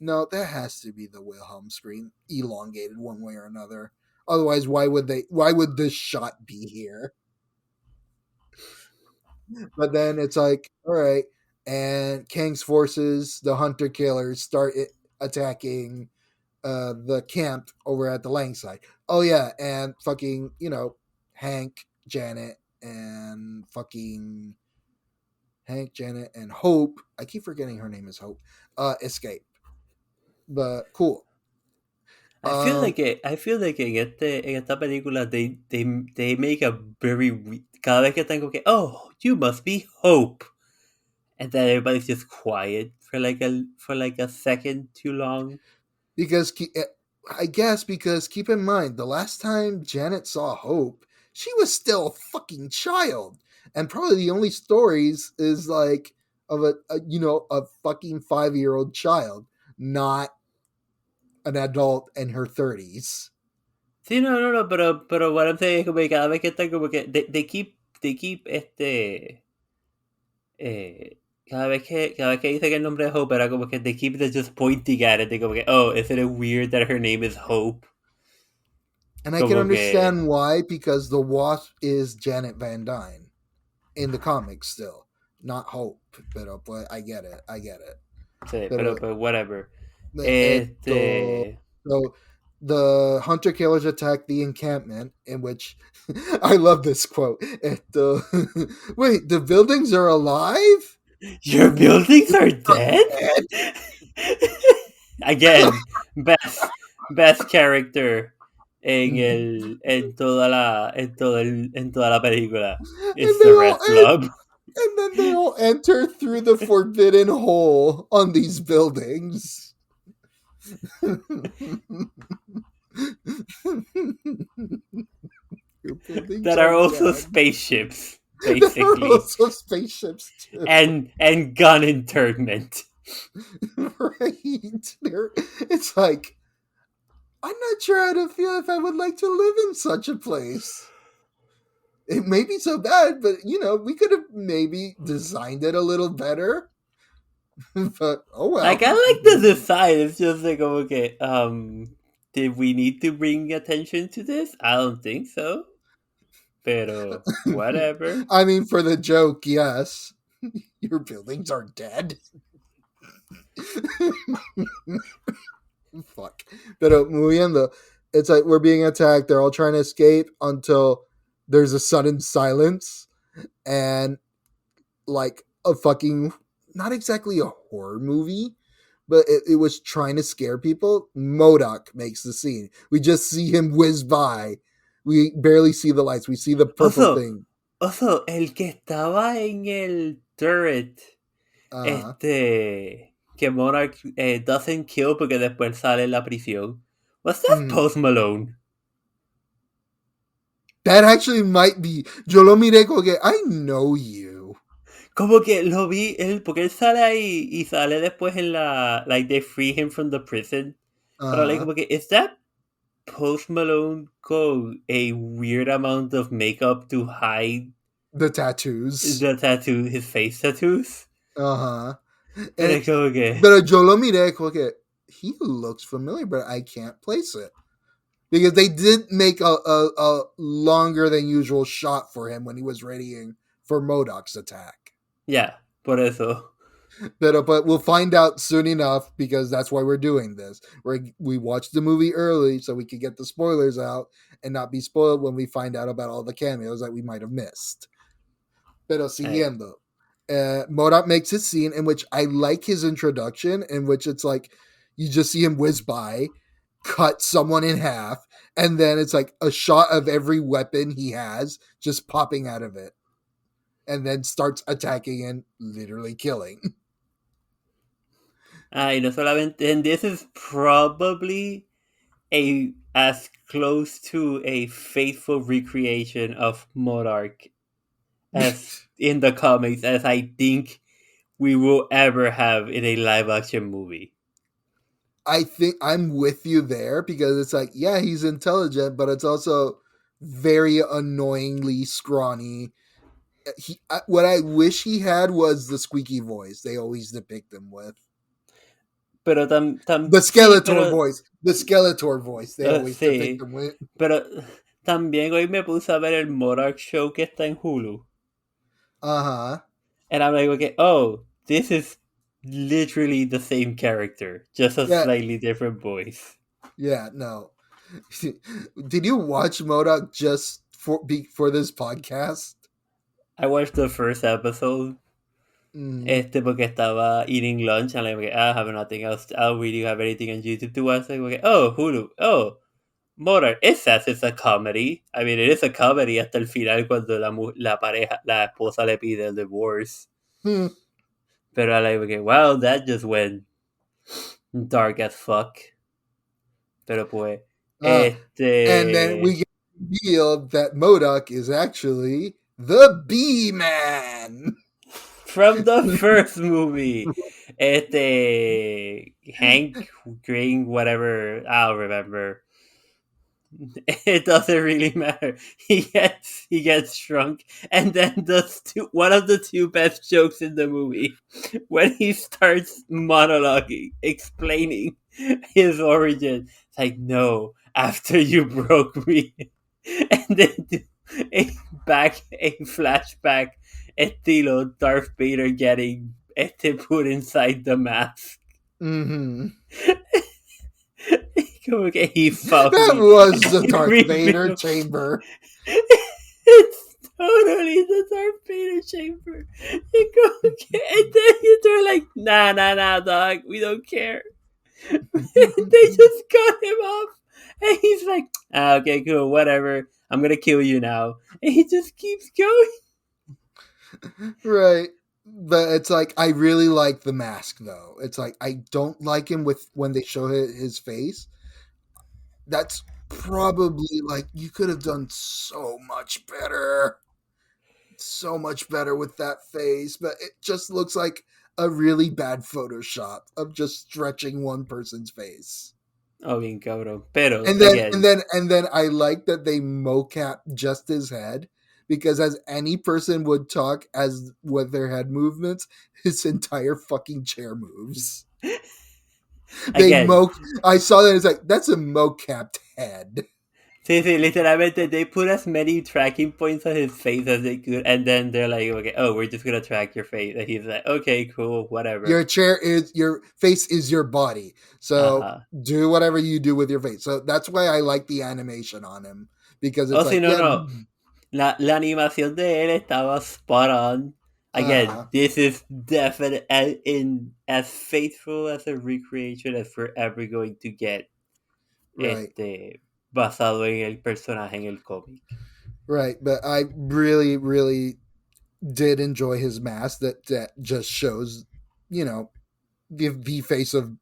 no, that has to be the Wilhelm scream, elongated one way or another. Otherwise, why would this shot be here? But then it's like, all right, and Kang's forces, the hunter killers, start attacking the camp over at the Langside. Oh yeah, and fucking Hank, Janet, and fucking Hank, Janet, and Hope. I keep forgetting her name is Hope. Escape, but cool. I feel like en esta película they make a very cada vez que están como que oh you must be Hope and then everybody's just quiet for like a second too long. Because I guess because keep in mind the last time Janet saw Hope, she was still a fucking child, and probably the only stories is like of a fucking 5-year-old child, not an adult in her 30s. Sí, no, pero what I'm saying es como que cada vez que están como que they keep cada vez que dice que el nombre es Hope era como que they keep just pointing at it, de como que oh isn't it weird that her name is Hope. And I can Como que understand why, because the Wasp is Janet Van Dyne in the comics still, not Hope. But I get it. sí, Pero pero whatever. esto, so the hunter killers attack the encampment, in which I love this quote. Esto, wait, the buildings are alive? Your buildings are dead? Again, best character en toda la película. And It's they the all Red Club. and then they all enter through the forbidden hole on these buildings. Your buildings That are also dead. spaceships, There are basically. also spaceships too. And gun internment. Right. It's like, I'm not sure how to feel if I would like to live in such a place. It may be so bad, but we could have maybe designed it a little better. But oh well. Like I like the design. It's just like okay, did we need to bring attention to this? I don't think so. Pero whatever. I mean, for the joke, yes. Your buildings are dead. Fuck. Pero moviendo. It's like we're being attacked. They're all trying to escape until there's a sudden silence and like a fucking, not exactly a horror movie, but it was trying to scare people. MODOK makes the scene. We just see him whiz by. We barely see the lights. We see the purple thing. Also, el que estaba en el turret, que Monarch doesn't kill porque después sale en la prisión. Was that Post Malone? That actually might be. Yo lo miré como que I know you. Como que lo vi, porque él sale ahí y sale después en la, like they free him from the prison. Pero like, como que, is that Post Malone con a weird amount of makeup to hide the tattoos? His face tattoos? Pero yo lo miré como que he looks familiar, but I can't place it. Because they did make a longer than usual shot for him when he was readying for MODOK's attack. Yeah, por eso. But we'll find out soon enough, because that's why we're doing this. We watched the movie early so we could get the spoilers out and not be spoiled when we find out about all the cameos that we might have missed. Pero siguiendo. MODOK makes his scene in which I like his introduction, in which it's like you just see him whiz by, cut someone in half, and then it's like a shot of every weapon he has just popping out of it, and then starts attacking and literally killing. Y no solamente, and this is probably as close to a faithful recreation of Monarch as in the comics as I think we will ever have in a live action movie. I think I'm with you there, because it's like, yeah, he's intelligent, but it's also very annoyingly scrawny. What I wish he had was the squeaky voice they always depict him with. Pero the Skeletor voice. The Skeletor voice they always depict him with. Pero también hoy me puse a ver el Monarch show que está en Hulu. And I'm like, okay, this is literally the same character, just a slightly different voice. Yeah, no. Did you watch MODOK just for this podcast? I watched the first episode. Mm. Porque estaba eating lunch and like, I have nothing else. I don't really have anything on YouTube to watch. Like, oh, Hulu. Oh, Motor. It says it's a comedy. I mean, it is a comedy hasta el final cuando la pareja, la esposa le pide el divorce. Hmm. Pero I like, okay, wow, that just went dark as fuck. Pero pues, And then we get revealed that MODOK is actually the B-Man. from the first movie, Hank Green, whatever, I don't remember. It doesn't really matter. He gets drunk and then does one of the two best jokes in the movie when he starts monologuing, explaining his origin. It's like, no, after you broke me, and then do a flashback, estilo Darth Vader getting put inside the mask. Mm-hmm. Como que he found That me. was the Darth Vader chamber. It's totally the Darth Vader chamber. And then they're like, nah, dog, we don't care. They just cut him off. And he's like, okay, cool, whatever. I'm gonna kill you now. And he just keeps going. Right. But it's like, I really like the mask, though. It's like, I don't like him when they show his face. That's probably like, you could have done so much better. So much better with that face. But it just looks like a really bad Photoshop of just stretching one person's face. Oh, bien cabrón. Pero, And then I like that they mocap just his head, because as any person would talk as with their head movements, his entire fucking chair moves. again, I saw that, it's like, that's a mocapped head. sí, literalmente, they put as many tracking points on his face as they could, and then they're like, okay, oh, we're just gonna track your face. And he's like, okay, cool, whatever. Your face is your body. So do whatever you do with your face. So that's why I like the animation on him. Because it's like, no. La animación de él estaba spot on. Again, this is definite as faithful as a recreation as we're ever going to get. right. Basado en el personaje en el cómic. Right, but I really, really did enjoy his mask that just shows, the face of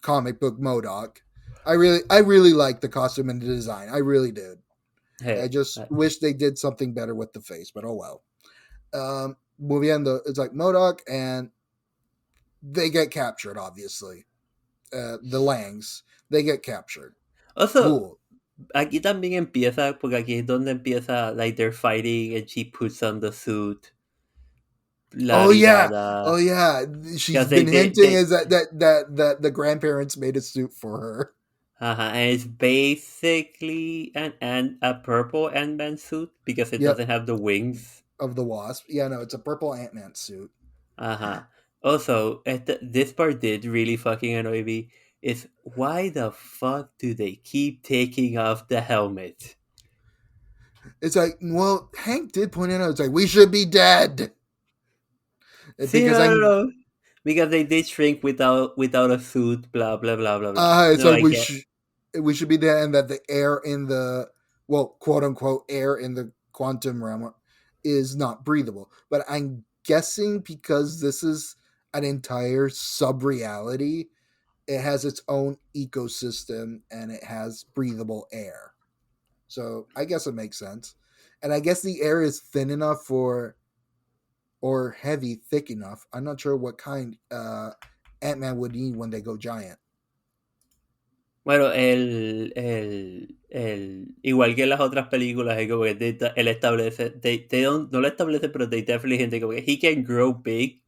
comic book MODOK. I really like the costume and the design. I really did. I just wish they did something better with the face, but oh well. Moviendo, it's like MODOK, and they get captured, obviously. The Langs, they get captured. Also, cool. Aquí también empieza, porque aquí es donde empieza, like, they're fighting and she puts on the suit. Oh yeah. She's been hinting is that the grandparents made a suit for her. And it's basically a purple Ant-Man suit because it doesn't have the wings of the Wasp. Yeah, no, it's a purple Ant-Man suit. Also, this part did really fucking annoy me. Is why the fuck do they keep taking off the helmet? It's like, well, Hank did point it out. It's like, we should be dead. Because they did shrink without a suit. Blah blah blah blah blah. It's like we should be dead, and that the air in the quote unquote air in the quantum realm is not breathable. But I'm guessing because this is an entire sub-reality, it has its own ecosystem and it has breathable air. So I guess it makes sense. And I guess the air is thin enough or heavy, thick enough. I'm not sure what kind Ant-Man would need when they go giant. Bueno, igual que en las otras películas, es como que él establece, no lo establece, pero they definitely gente como que he can grow big,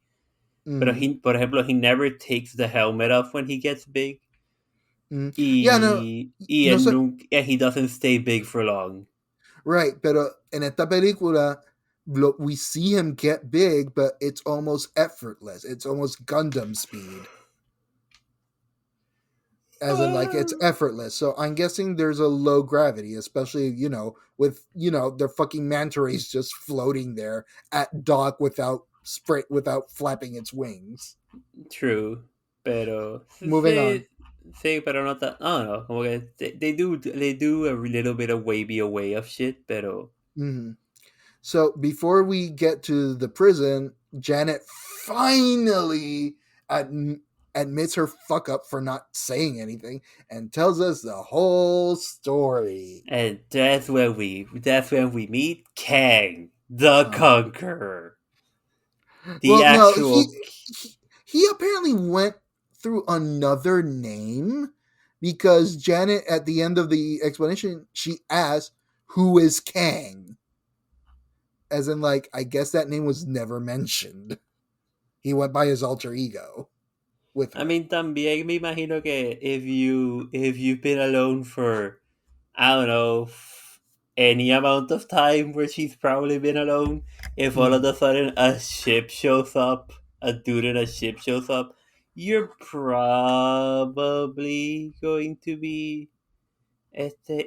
pero por ejemplo, he never takes the helmet off when he gets big. He doesn't stay big for long. Right, pero en esta película, we see him get big, but it's almost effortless. It's almost Gundam speed. as in like it's effortless. So I'm guessing there's a low gravity, especially with their fucking manta rays just floating there at dock without flapping its wings. True, pero Moving on. sí, sí, pero no tan, I don't know, como que they do a little bit of wavy away of shit, pero Mhm. So before we get to the prison, Janet finally admits her fuck up for not saying anything and tells us the whole story. and that's when we meet Kang the Uh, Conqueror, the well, no, actual. he apparently went through another name because Janet, at the end of the explanation, she asked, "Who is Kang?" As in, like, I guess that name was never mentioned. He went by his alter ego with I her. mean, también me imagino que if you've been alone for, I don't know, any amount of time where she's probably been alone, if all of Mhm. a sudden a ship shows up, a dude in a ship shows up, you're probably going to be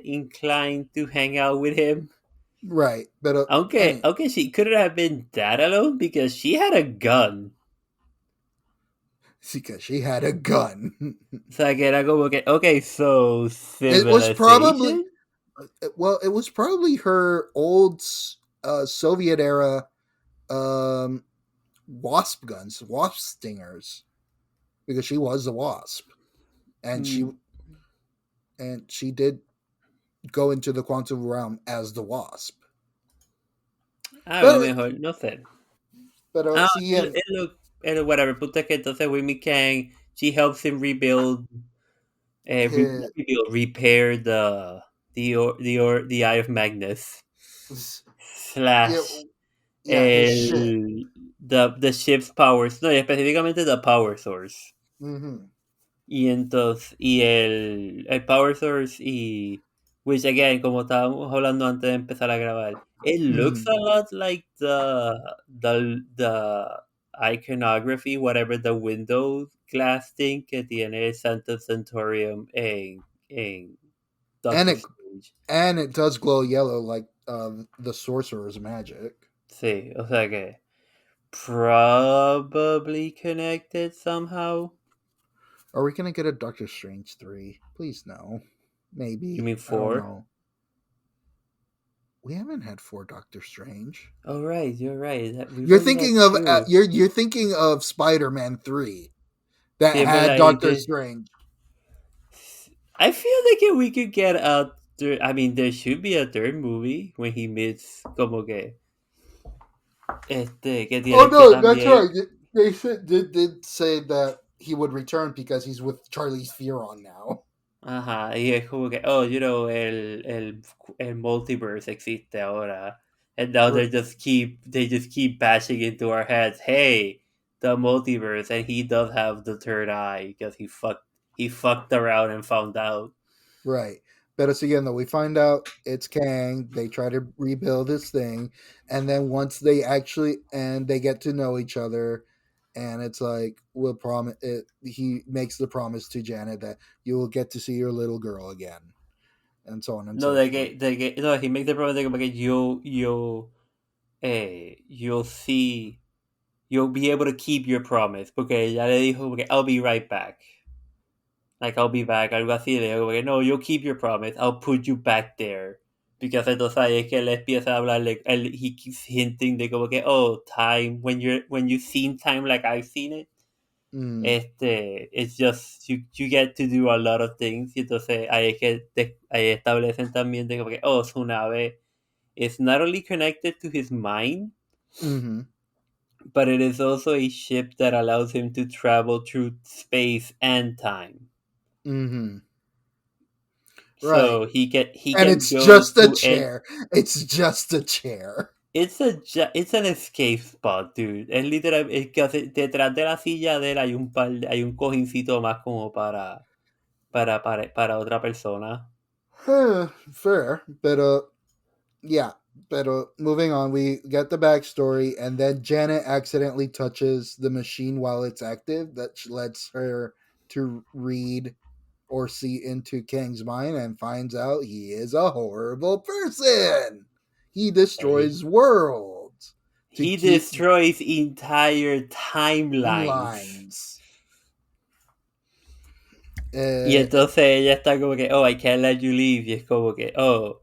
inclined to hang out with him. Right, but Aunque she couldn't have been that alone because she had a gun. because she had a gun. O sea, que era como que, okay, so It was probably civilization? it was probably her old Soviet era um, Wasp guns, Wasp stingers, because she was a Wasp, and she Mm, and she did go into the quantum realm as the Wasp. algo But mejor, no sé. but Ah, see, and whatever. Punto es que entonces Winnie Kang, she helps him rebuild, not his, rebuild, repair the Eye of Magnus yeah, slash yeah, his ship. the ship's powers, no, y específicamente the power source. Hmm. Y entonces, y el Power Source y, which again, como estábamos hablando antes de empezar a grabar, it looks Hmm. a lot like the iconography, whatever the window glass thing que tiene Santa Centurion en and Doctor it Strange. and it does glow yellow like the sorcerer's magic. Sí, o sea que probably connected somehow. Are we gonna get a Doctor Strange 3? Please no. You Maybe. mean I don't 4? know. We haven't had 4 Doctor Strange. Oh, right, you're right. We've only had 2. You're thinking of Spider-Man 3 that Sí, es had verdad. Y Doctor que Strange. I feel like if we could get a third, I mean, there should be a third movie when he meets como que que Oh tiene que no, that's right. también, They did say that he would return because he's with Charlize Theron now. ajá, y es como que, oh, el multiverse existe ahora, and now R- they just keep bashing into our heads, hey, the multiverse, and he does have the third eye because he fucked around and found out. Right. But it's again though, we find out it's Kang. They try to rebuild his thing, and then once they get to know each other, and it's like we'll promise. He makes the promise to Janet that you will get to see your little girl again, and so on and No, so forth. no, he makes the promise de como que you'll see, you'll be able to keep your promise, porque ya le dijo como que I'll be right back. Like I'll be back, algo así, le dijo como que no, you'll keep your promise, I'll put you back there. Because entonces ahí es que él empieza a hablarle, he keeps hinting de como que, oh, time, when you've seen time like I've seen it, Mm, it's just, you get to do a lot of things, y entonces ahí es que ahí establecen también de como que, oh, su nave is not only connected to his mind, mm-hmm, but it is also a ship that allows him to travel through space and time. mm-hmm. Right. So he And can it's go just a to and chair. It's just a chair. it's an escape spot, dude. Es literal, es que detrás de la silla de él hay un cojincito más como para otra persona. Fair, but yeah, but moving on, we get the backstory, and then Janet accidentally touches the machine while it's active that lets her to read or see into Kang's mind and finds out he is a horrible person. He destroys worlds to He keep destroys entire timelines. lines. Y entonces ella está como que, oh, I can't let you leave. Y es como que, oh,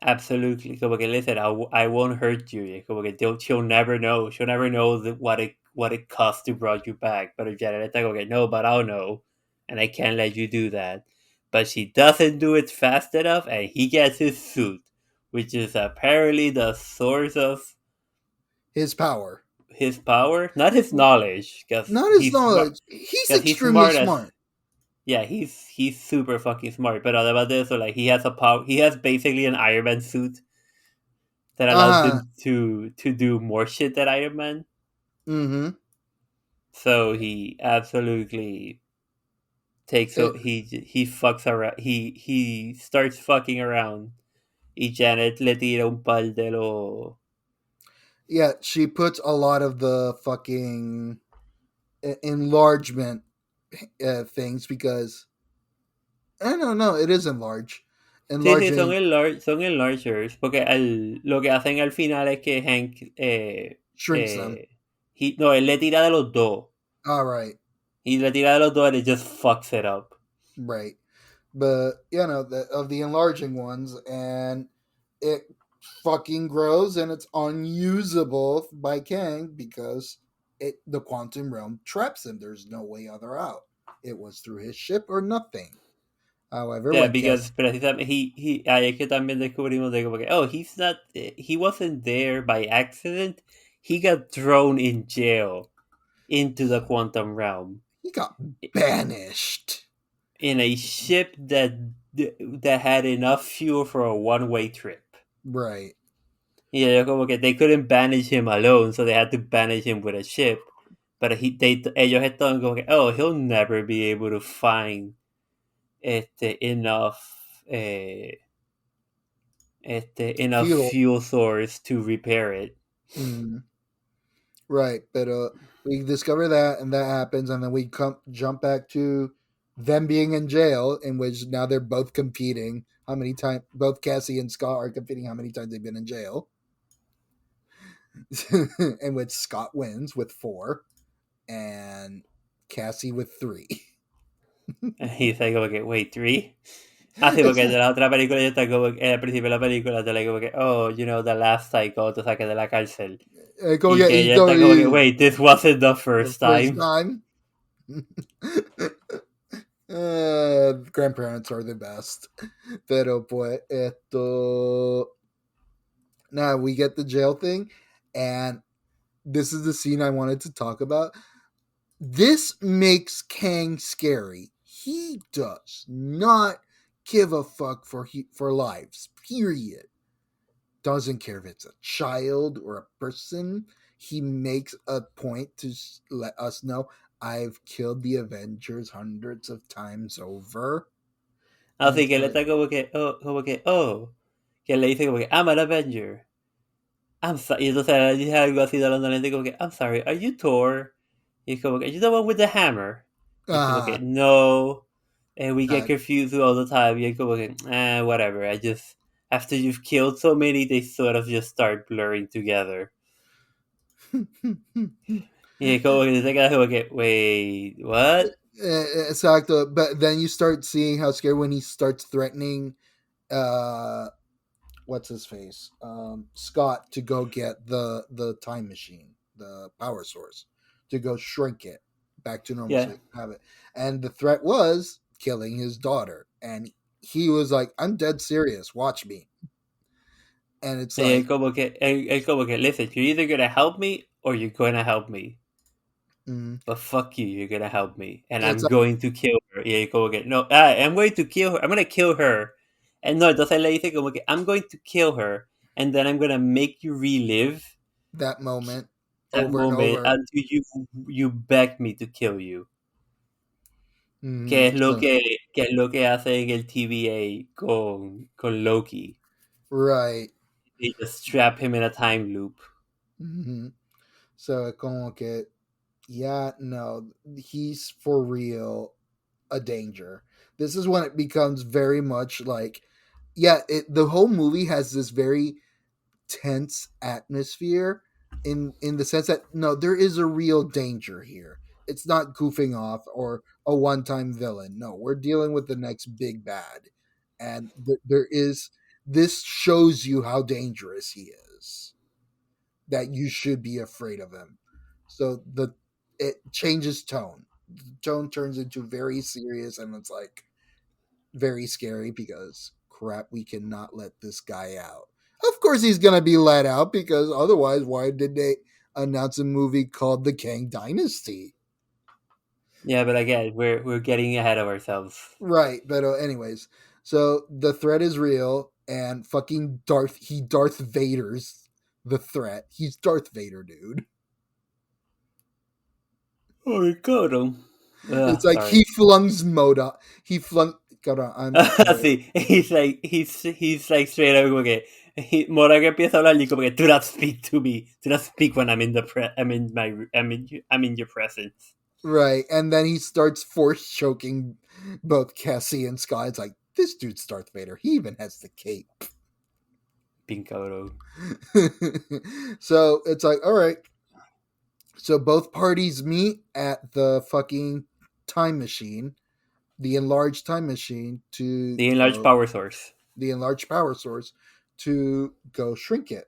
absolutely. Como que listen, I won't hurt you. Y es como que she'll never know. She'll never know what it costs to brought you back. Pero Janet está como que, no, but I'll know. And I can't let you do that. But she doesn't do it fast enough, and he gets his suit, which is apparently the source of his power. his power, not his knowledge, Not his knowledge. He's extremely smart. Yeah, he's super fucking smart. But además de eso, like he has a power. He has basically an Iron Man suit that allows him to do more shit than Iron Man. Mm-hmm. So he absolutely takes he fucks around. He starts fucking around. Y Janet le tira un par de lo. Yeah, she puts a lot of the fucking enlargement things because I don't know, it is enlarge. Sí, Enlarging son enlargers, porque lo que hacen al final es que Hank, shrinks them. no, él le tira de los dos. All right. Y le tira de los dos and it just fucks it up. Right. But you know, of the enlarging ones, and it fucking grows and it's unusable by Kang because the quantum realm traps him. There's no way other out. It was through his ship or nothing. However, Yeah, when because precisamente ahí es que también descubrimos de como que, oh, he wasn't there by accident. He got thrown in jail into the quantum realm. He got banished in a ship that had enough fuel for a one-way trip. Right. Yeah, como que they couldn't banish him alone, so they had to banish him with a ship. But ellos estaban como que, oh, he'll never be able to find enough fuel source to repair it. Mm. Right, but we discover that, and that happens, and then we jump back to them being in jail, in which now they're both competing. How many times both Cassie and Scott are competing? How many times they've been in jail? In which Scott wins with 4, and Cassie with 3. Y dice como que, wait, 3? Sí, porque en la otra película ya está como que al principio de la película te like como que, oh, you know, the last cycle te saque de la cárcel. Y que ella está como que, wait, this wasn't the first time. Grandparents are the best. Pero pues esto. Now we get the jail thing, and this is the scene I wanted to talk about. This makes Kang scary. He does not give a fuck for lives. Period. Doesn't care if it's a child or a person. He makes a point to let us know I've killed the Avengers hundreds of times over. Así que él está como que, que le dice como que, I'm an Avenger. Y entonces él dice algo así de londinense como que, I'm sorry, are you Thor? Y es como que, you the one with the hammer? Y es como que, no. And we get confused all the time. Y es como que, whatever. I just, after you've killed so many, they sort of just start blurring together. Y es como que se queda como que, wait, what? Exacto. But then you start seeing how scared when he starts threatening what's his face? Scott to go get the time machine, the power source, to go shrink it back to normal so he can have it. And the threat was killing his daughter. And he was like, I'm dead serious, watch me. And it's like como que, listen, you're either gonna help me or you're gonna help me. But fuck you, you're gonna help me. And I'm going to kill her. Y como que, no, I'm going to kill her. I'm gonna kill her. And no, entonces le dice como que, I'm going to kill her. And then I'm gonna make you relive that moment and over until you beg me to kill you. Que es lo que hace en el TVA con Loki. Right. They just trap him in a time loop. So como que Yeah, no, he's for real a danger. This is when it becomes very much like, yeah, the whole movie has this very tense atmosphere in the sense that no, there is a real danger here. It's not goofing off or a one-time villain. No, we're dealing with the next big bad, and there is, this shows you how dangerous he is, that you should be afraid of him. So the it changes tone. The tone turns into very serious, and it's like very scary because crap, we cannot let this guy out. Of course, he's gonna be let out because otherwise, why did they announce a movie called The Kang Dynasty? Yeah, but again, we're getting ahead of ourselves. Right, but anyways, so the threat is real, and fucking Darth Vader's the threat. He's Darth Vader, dude. Oh my god! It's like Sorry. he flungs Moda. He flung. God, I'm sorry. Sí, he's like straight up como que Mora que empieza a hablar y como que do not speak to me, do not speak when I'm in the I'm in your presence. Right, and then he starts force choking both Cassie and Scott. It's like, this dude's Darth Vader. He even has the cape. Pinkaro. So it's like, all right. So both parties meet at the fucking time machine, the enlarged time machine, to The enlarged go, power source. the enlarged power source, to go shrink it.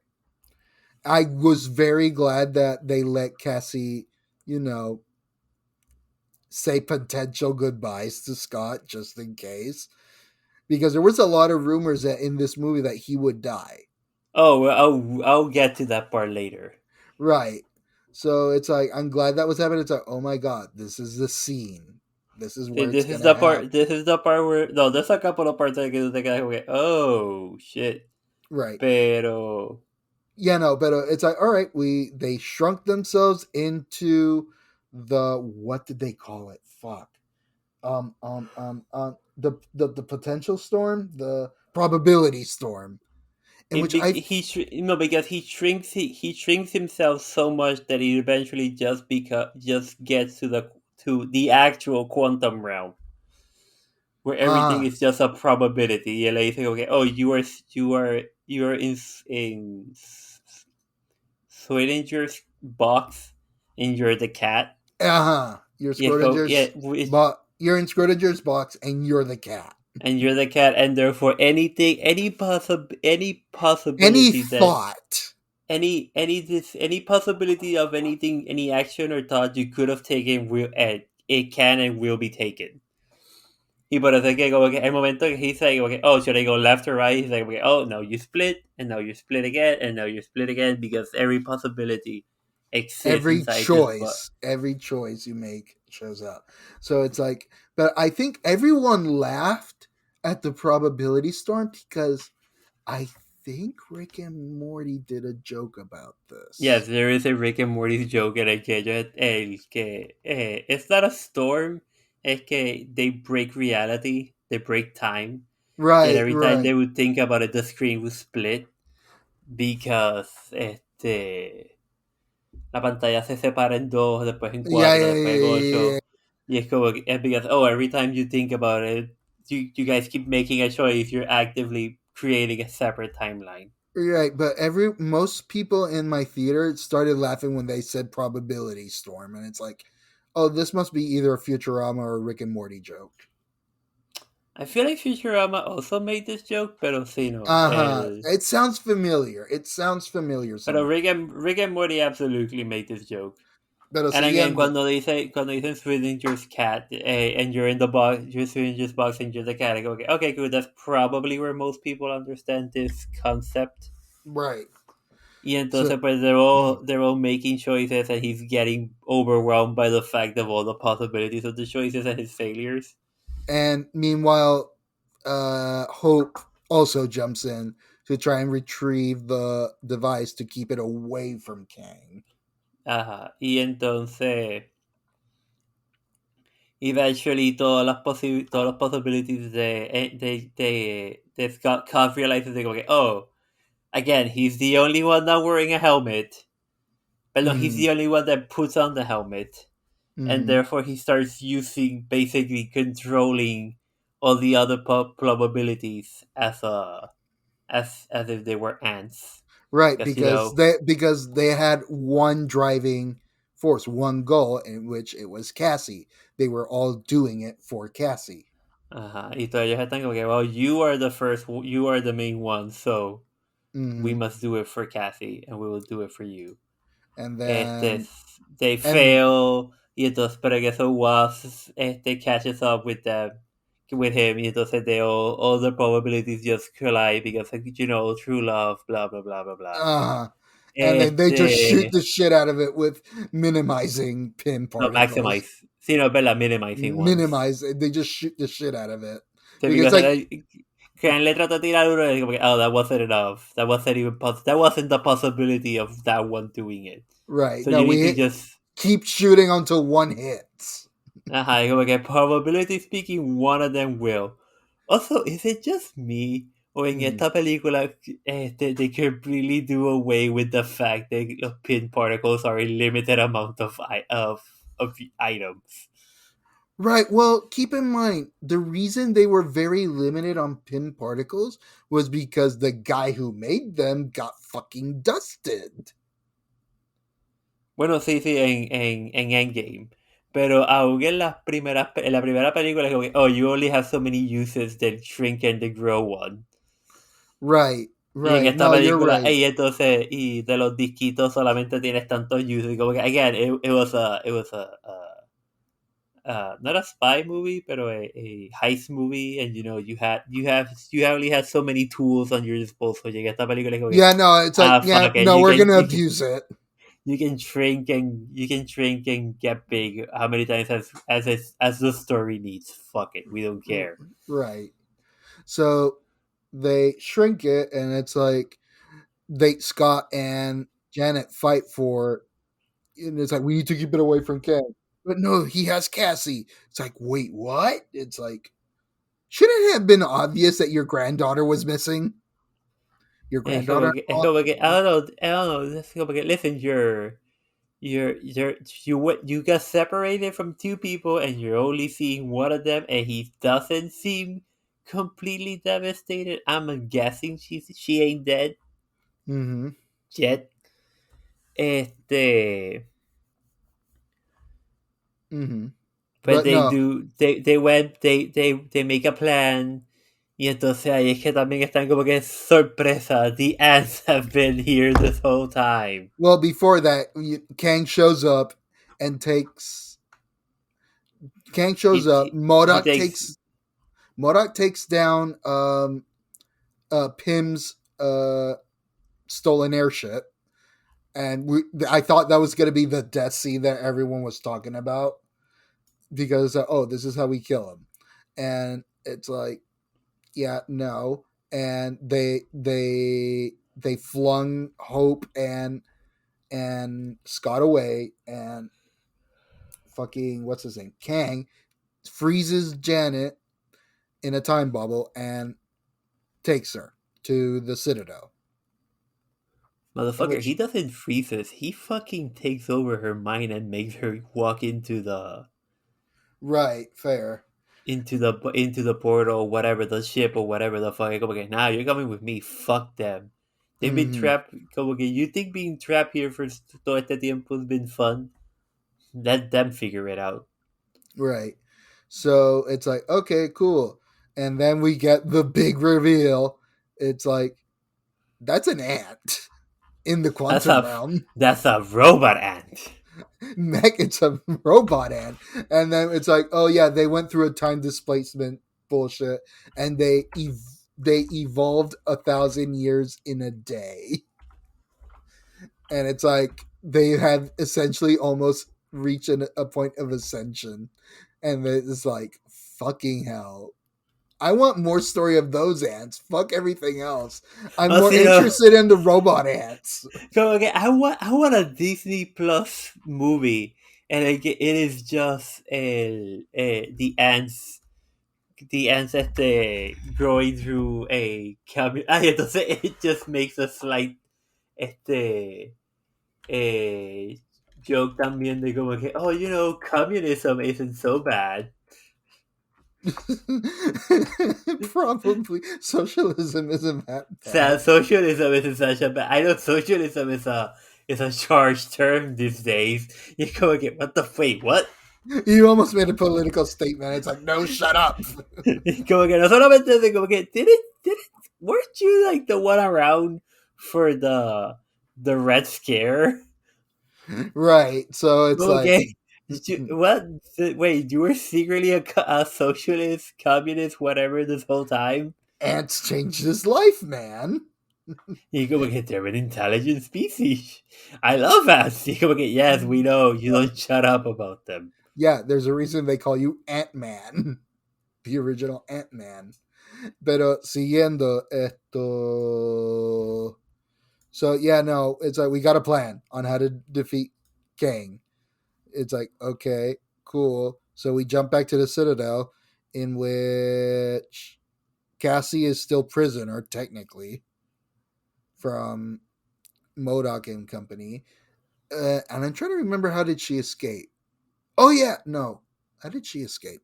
I was very glad that they let Cassie, you know, say potential goodbyes to Scott just in case, because there was a lot of rumors that in this movie that he would die. Oh, well, I'll get to that part later. Right. So it's like, I'm glad that was happening. It's like, oh my god, this is the scene. This is where it's This is gonna the part. happen. This is the part where no, there's a couple of parts that que te quedas como que oh shit, Right. pero Yeah, no, but it's like, all right, they shrunk themselves into the, what did they call it? Fuck. The potential storm, the probability storm, in which I, no, because he shrinks himself so much that he eventually just gets to the actual quantum realm where everything ah is just a probability. Y le dice, okay, oh, you are in Schrodinger's box, and you're the cat. you're Y es como, Schrodinger's, but you're in Schrodinger's box and you're the cat. and you're the cat, and therefore any Any possibility that thought. any possibility of anything, any action or thought you could have taken will it can and will be taken. Y por eso es que como que el momento que he's like, okay, oh, should I go left or right? He's like, okay, oh, now you split, and now you split again, and now you split again, because every possibility exists inside this book. Every choice you make shows up. So it's like, but I think everyone laughed at the probability storm because I think Rick and Morty did a joke about Yes, this. there is a Rick and Morty joke en el que it's not a storm, es que they break reality, they break time, and Right, every time they right. would think about it, the screen would split because la pantalla se separa en dos, después en Yeah, cuatro, yeah, después en yeah, yeah, ocho, y es como es because oh, every time you think about it, you guys keep making a choice, you're actively creating a separate timeline. yeah. Right, but most people in my theater started laughing when they said probability storm, and it's like, oh, this must be either a Futurama or a Rick and Morty joke. I feel like Futurama also made this joke, pero sí, no. It sounds familiar. It sounds familiar Pero somehow. Rick and Morty absolutely made this joke. Pero And again, siguiendo. cuando dicen Schrodinger's cat, and you're in the box, you're Schrodinger's box, and you're the cat, I go, okay, good. That's probably where most people understand this concept. Right. Y So, entonces, pues, they're all making choices, and he's getting overwhelmed by the fact of all the possibilities of the choices and his failures. and meanwhile, Hope also jumps in to try and retrieve the device to keep it away from Kang. Ajá. Y entonces, eventually, todas las possibilities de Scott Cobb realizes they go, okay, oh, again, he's the only one not wearing a helmet. But no, he's Mm. the only one that puts on the helmet. and Mm-hmm. therefore he starts using basically controlling all the other probabilities as if they were ants. Right, Because because they had one driving force, one goal, in which it was Cassie. They were all doing it for Cassie. ajá, y todos ellos están como que, well, you are the first, you are the main one, so we Mm-hmm. must do it for Cassie, and we will do it for you. And Este, then they and fail, y entonces, pero que eso Wasp catches up with them, with him, y entonces all the probabilities just collide because, true love, blah, blah, blah, blah, blah. uh and then they just shoot Este, the shit out of it with minimizing pin no, particles. maximize. Sí, no, ¿verdad? Minimizing ones. Minimize it. They just shoot the shit out of it. Sí, Because because like que le trata de tirar uno y como que, oh, that wasn't enough. That wasn't even that wasn't the possibility of that one doing it. right. So No, you need we to just keep shooting until one hits. ajá, y como que probability speaking, one of them will. Also, is it just me? O en Mm. esta película, they completely do away with the fact that los pin particles are a limited amount of items. Right. Well, keep in mind the reason they were very limited on pin particles was because the guy who made them got fucking dusted. Bueno, sí, sí, en Endgame. Pero aún en la primera película es como que, oh, you only have so many uses del shrink and the grow one. Right. Y en Right. esta No, you're película, right. entonces, y de los disquitos solamente tienes tantos uses. Y como que, again, it was a not a spy movie, pero a heist movie, and you only had so many tools on your disposal. Llega esta película y como que, Yeah, no, it's like, yeah, fuck it, no, we're gonna abuse it. you can shrink and get big how many times as the story needs. Fuck it, we don't care. Right. So they shrink it, and it's like Scott and Janet fight for it, and it's like we need to keep it away from Ken. But no, he has Cassie. It's like, wait, what? It's like, shouldn't it have been obvious that your granddaughter was missing? Your granddaughter? Es como que I don't know. Es como que listen, you got separated from two people, and you're only seeing one of them, and he doesn't seem completely devastated. I'm guessing she ain't dead Mm-hmm. yet. Este, Mm-hmm. but But they no. do. They make a plan. Y entonces ahí es que también están como que sorpresa. The ants have been here this whole time. Well, before that, Kang shows up and takes. Kang shows up. He takes Modoc takes down Pym's stolen airship, and I thought that was going to be the death scene that everyone was talking about because this is how we kill him, and it's like, yeah, no, and they flung Hope and Scott away, and fucking what's his name, Kang freezes Janet in a time bubble and takes her to the Citadel. motherfucker. He Which, doesn't freeze us. He fucking takes over her mind and makes her walk right, fair. into the portal, whatever the ship or whatever the fuck. Como que, nah, you're coming with me. Fuck them. They've been Mm-hmm. trapped. Como que you think being trapped here for todo este tiempo has been fun? Let them figure it out. Right. So it's like, okay, cool. And then we get the big reveal. It's like, that's an ant in the quantum realm. That's a robot ant. Mech, it's a robot ant. And then it's like, oh yeah, they went through a time displacement bullshit, and they evolved 1,000 years in a day. And it's like they have essentially almost reached a point of ascension, and it's like, fucking hell, I want more story of those ants. Fuck everything else. I'm Oh, more see, no. interested in the robot ants. Como que I want a Disney Plus movie, and it is just the ants growing through a camion. Entonces it just makes a slight este eh, joke también de como que, oh, communism isn't so bad. Probably socialism isn't that bad. Socialism isn't such a bad. I know socialism is a charged term these days. You go get wait, what? You almost made a political statement. It's like, no, shut up. Como que no solamente de como que did it weren't you like the one around for the Red Scare? Right. So it's like, Okay. What? Wait, you were secretly a socialist, communist, whatever this whole time? ants changed his life, man. You go get they're an intelligent species. I love ants. You go get yes, we know. You don't shut up about them. Yeah, there's a reason they call you Ant-Man. The original Ant-Man. Pero siguiendo esto. So yeah, no, it's like we got a plan on how to defeat Kang. It's like, okay, cool. So we jump back to the Citadel, in which Cassie is still prisoner, technically, from MODOK and company. And I'm trying to remember, how did she escape? Oh yeah, no. How did she escape?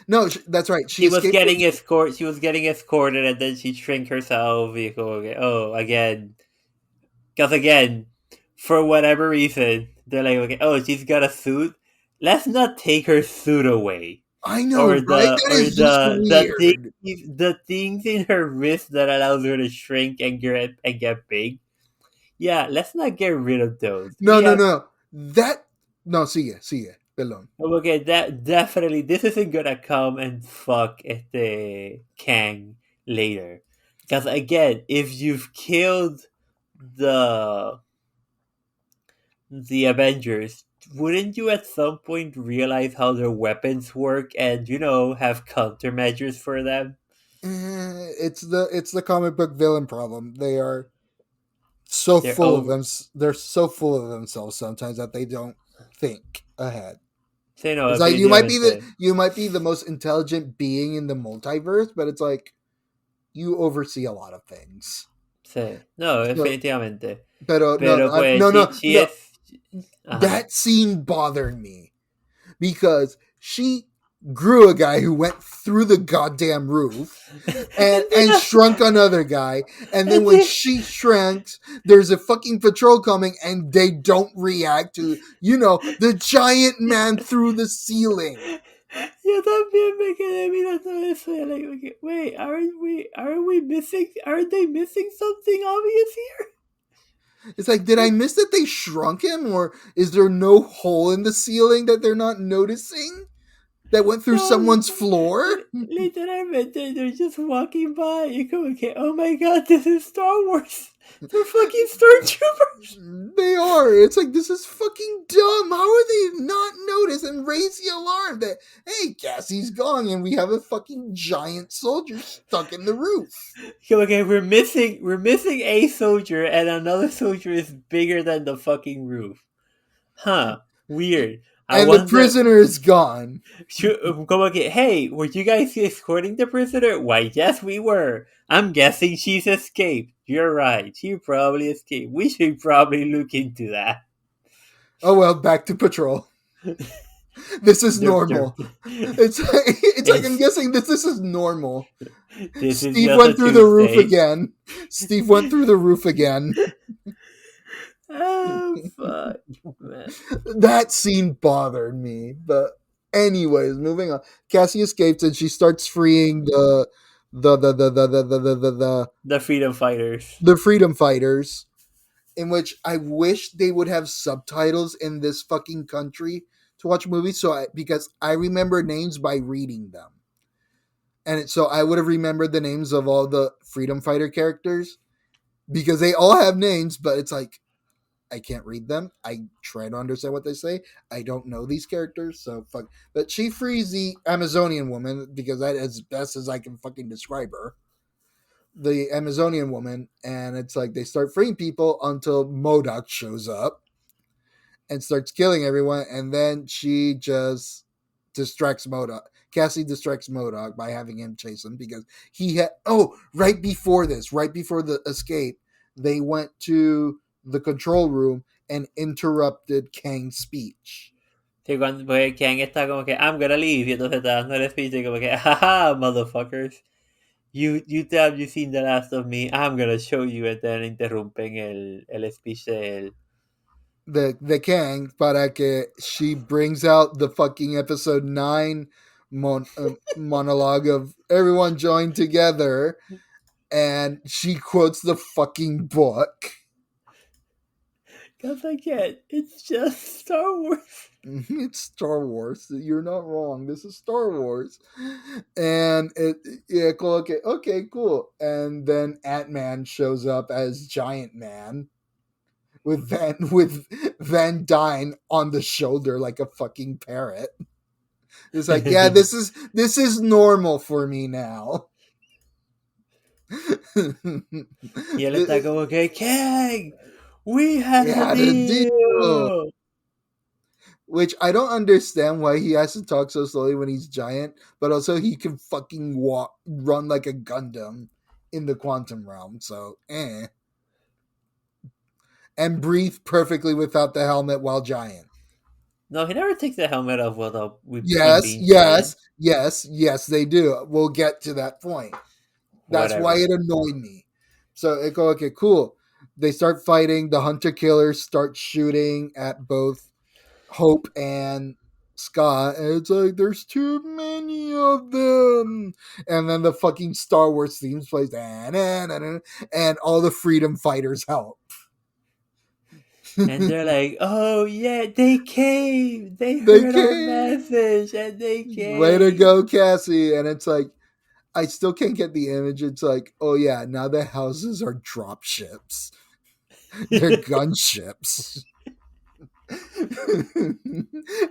No, that's right. She was getting escorted. She was getting escorted, and then she shrank herself. You go, okay, oh, again, because again, for whatever reason, they're like, okay, oh, she's got a suit. Let's not take her suit away. I know, right? That is just weird. The things in her wrist that allows her to shrink and get big. Yeah, let's not get rid of those. No. Sigue, perdón. Okay, that definitely, this isn't gonna come and fuck este Kang later, because again, if you've killed the Avengers, wouldn't you at some point realize how their weapons work and have countermeasures for them? It's the comic book villain problem. They are so full of them. They're so full of themselves sometimes that they don't think ahead. Sí, no, it's like you might be the most intelligent being in the multiverse, but it's like you oversee a lot of things. Sí, no, definitivamente. Pero pues, that scene bothered me because she grew a guy who went through the goddamn roof and shrunk another guy, and then when she shrinks, there's a fucking patrol coming and they don't react to the giant man through the ceiling. Yo también me quedé mirando eso. Like, wait, aren't they missing something obvious here? It's like, did I miss that they shrunk him, or is there no hole in the ceiling that they're not noticing that went through someone's floor? Literalmente, they're just walking by. You go, okay, oh my god, this is Star Wars. They're fucking stormtroopers. They are. It's like, this is fucking dumb. How are they not notice and raise the alarm that, hey, Cassie's gone and we have a fucking giant soldier stuck in the roof? Okay, we're missing a soldier and another soldier is bigger than the fucking roof. Huh. Weird. And the prisoner is gone. Como que, hey, were you guys escorting the prisoner? Why, yes, we were. I'm guessing she's escaped. You're right. She probably escaped. We should probably look into that. Oh, well, back to patrol. This is normal. It's like, I'm guessing this is normal. Steve went through the roof again. Steve went through the roof again. Oh, fuck, man. That scene bothered me. But anyways, moving on. Cassie escapes and she starts freeing the freedom fighters. The freedom fighters, in which I wish they would have subtitles in this fucking country to watch movies, because I remember names by reading them. And so I would have remembered the names of all the freedom fighter characters, because they all have names, but it's like, I can't read them. I try to understand what they say. I don't know these characters, so fuck. But she frees the Amazonian woman, because that is as best as I can fucking describe her. The Amazonian woman, and it's like they start freeing people until MODOK shows up and starts killing everyone, and then she just distracts MODOK. Cassie distracts MODOK by having him chase him, because he had... Oh, right before the escape, they went to the control room and interrupted Kang's speech. Sí, porque Kang está como que, I'm gonna leave, y entonces está dando el speech y como que, haha, motherfuckers. You thought you seen the last of me, I'm gonna show you, and then interrumpen el speech de él. The Kang, para que she brings out the fucking episode 9 monologue of everyone joined together, and she quotes the fucking book. Because again, it's just Star Wars. It's Star Wars. You're not wrong. This is Star Wars. And okay, cool. And then Ant-Man shows up as Giant Man with Van Dyne on the shoulder like a fucking parrot. It's like, yeah, this is normal for me now. Y él está como que, Kang, we had a deal. Which I don't understand why he has to talk so slowly when he's giant, but also he can fucking run like a Gundam in the quantum realm. So, and breathe perfectly without the helmet while giant. No, he never takes the helmet off without Yes, they do. We'll get to that point. That's Whatever. why it annoyed me. So it go, okay, cool. They start fighting. The hunter killers start shooting at both Hope and Scott, and it's like there's too many of them. And then the fucking Star Wars theme plays, and all the freedom fighters help. And they're like, oh yeah, they came. They heard our message and they came. Way to go, Cassie. And it's like, I still can't get the image. It's like, oh yeah, now the houses are drop ships. They're gunships.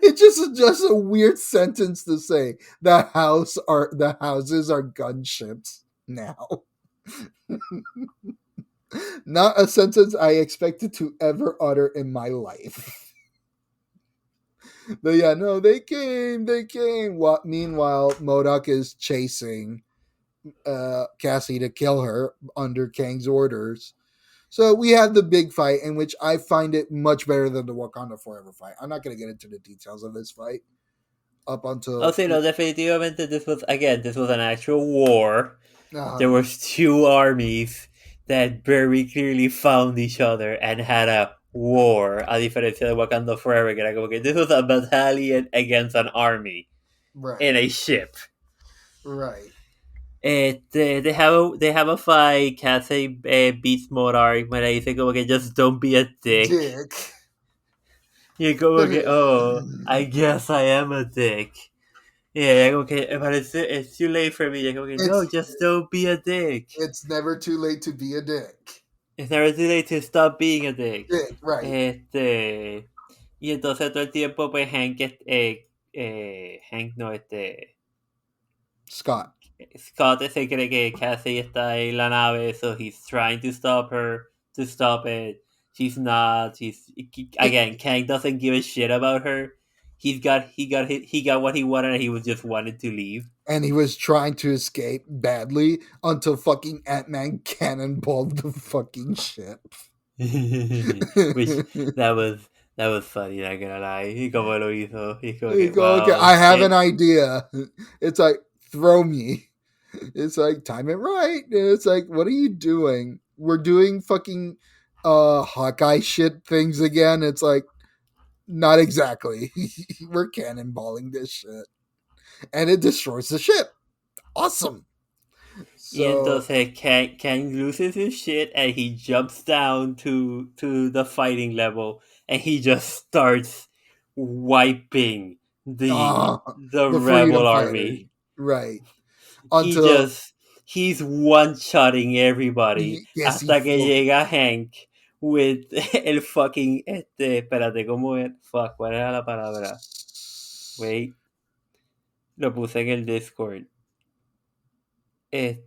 It's just a weird sentence to say. The houses are gunships now. Not a sentence I expected to ever utter in my life. But yeah, no, they came. Meanwhile, MODOK is chasing Cassie to kill her under Kang's orders. So we have the big fight, in which I find it much better than the Wakanda Forever fight. I'm not going to get into the details of this fight up until... Oh, sí, no, definitivamente this was an actual war. There was two armies that very clearly found each other and had a war, a diferencia de Wakanda Forever, que era como que this was a battalion against an army in a ship. Right. They have a fight. Cassie beats MODOK, but I think como que just don't be a dick. Y como que, oh, I guess I am a dick. Yeah, okay, but it's too late for me. Okay, no, just don't be a dick. It's never too late to be a dick. It's never too late to stop being a dick. Right. Y entonces todo el tiempo, pues Scott se cree que Cassie está en la nave, so he's trying to stop it. She's not. Again, Kang doesn't give a shit about her. He got what he wanted, and he was just wanted to leave. And he was trying to escape badly until fucking Ant-Man cannonballed the fucking ship. Which that was funny, not gonna lie. He como lo hizo. Okay, I have an idea. It's like, throw me. It's like, time it right. And it's like, what are you doing? We're doing fucking Hawkeye shit things again. It's like, not exactly. We're cannonballing this shit. And it destroys the ship. Awesome. So, y entonces Kang loses his shit and he jumps down to the fighting level and he just starts wiping the rebel army. Right. He's one-shotting everybody hasta que llega Hank with el fucking espérate, ¿cómo es? Fuck, ¿cuál era la palabra? Wait. Lo puse en el Discord. El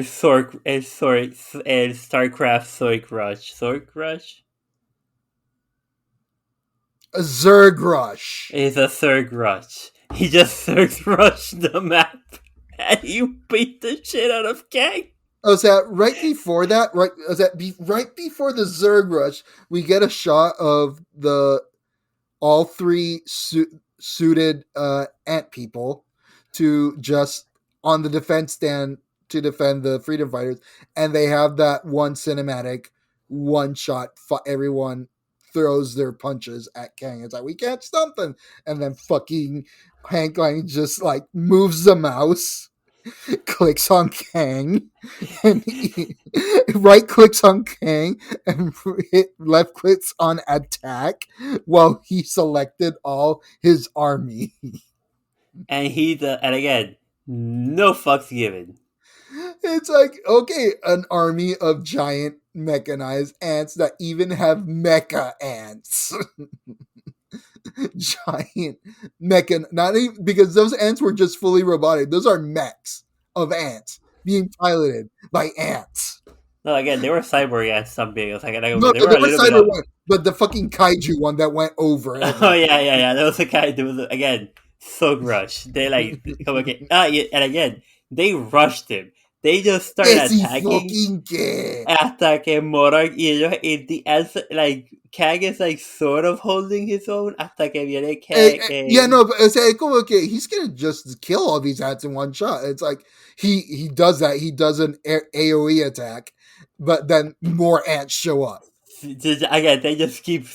StarCraft Zoic Rush. Zoic Rush? A Zerg Rush. It's a Zerg Rush. He just Zerg Rushed the map and he beat the shit out of Kang. Oh, so right before that, right before the Zerg rush, we get a shot of the all three suited ant people to just on the defense stand to defend the freedom fighters, and they have that one cinematic one shot. Everyone throws their punches at Kang. It's like we can't stump them, and then fucking Hank Lang just like moves the mouse, clicks on Kang, and right clicks on Kang and left clicks on attack while he selected all his army. And and again, no fucks given. It's like, okay, an army of giant mechanized ants that even have mecha ants. Giant not even because those ants were just fully robotic. Those are mechs of ants being piloted by ants. No, again, they were cyborg ants. Some big. Like, No, they no, were they a were little bit Cyber of. One, but the fucking kaiju one that went over Oh everything. yeah. There was a guy. There was again so rush. They like come again. Yeah, and again they rushed him. They just started Que si attacking. fucking que. Hasta que Monarch y ellos in the end, like Kang is like sort of holding his own. Hasta que viene Yeah, Kang. no, but it's like, okay, he's gonna just kill all these ants in one shot. It's like he does that. He does an AOE attack, but then more ants show up. Again, they just keep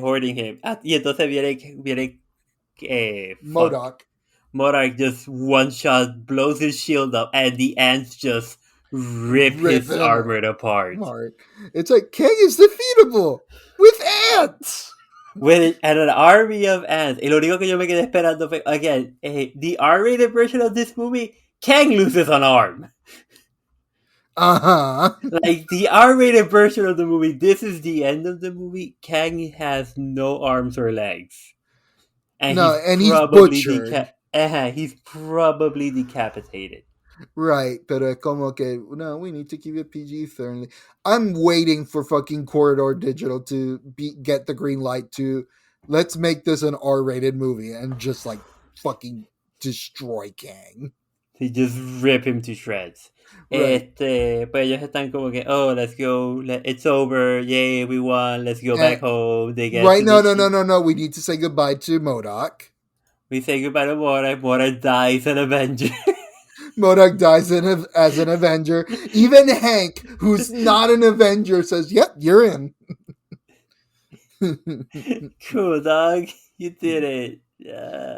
hoarding him. Y entonces viene fuck. Modoc Monarch just one shot blows his shield up, and the ants just rip his ripping him armor apart. apart. It's like Kang is defeatable with ants. With and an army of ants. Y lo único que yo me quedé esperando fue, again, the R-rated version of this movie, Kang loses an arm. Uh-huh. Like, the R-rated version of the movie, this is the end of the movie, Kang has no arms or legs. And No, and he's butchered. He's probably decapitated. Right, but como que no, we need to keep it PG-13. I'm waiting for fucking Corridor Digital to get the green light to let's make this an R-rated movie and just like fucking destroy Kang. They just rip him to shreds. Right. Pues ellos están como que, oh, let's go, it's over, yay, we won, let's go back home. They get Right, to the no. We need to say goodbye to Modoc. We say goodbye to Mora. Mora dies an Avenger. Modoc dies as an Avenger. Even Hank, who's not an Avenger, says, "Yep, you're in." Cool, dog. You did it.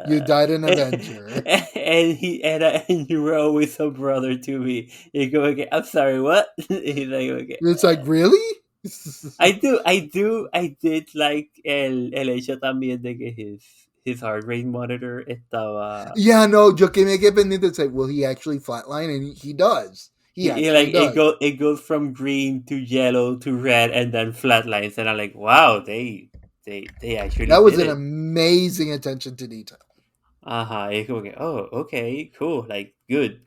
You died an Avenger. And you were always a brother to me. You go again. I'm sorry, what? He's like, okay. It's like, really? I did like el hecho también de que his heart rate monitor estaba. Yeah, no, yo que me quedé pendiente. It's like, will he actually flatline? And he does. He actually does. It goes from green to yellow to red and then flatlines, and I'm like, wow, they actually That was did an it. amazing attention to detail. Okay. Oh, okay, cool. Like, good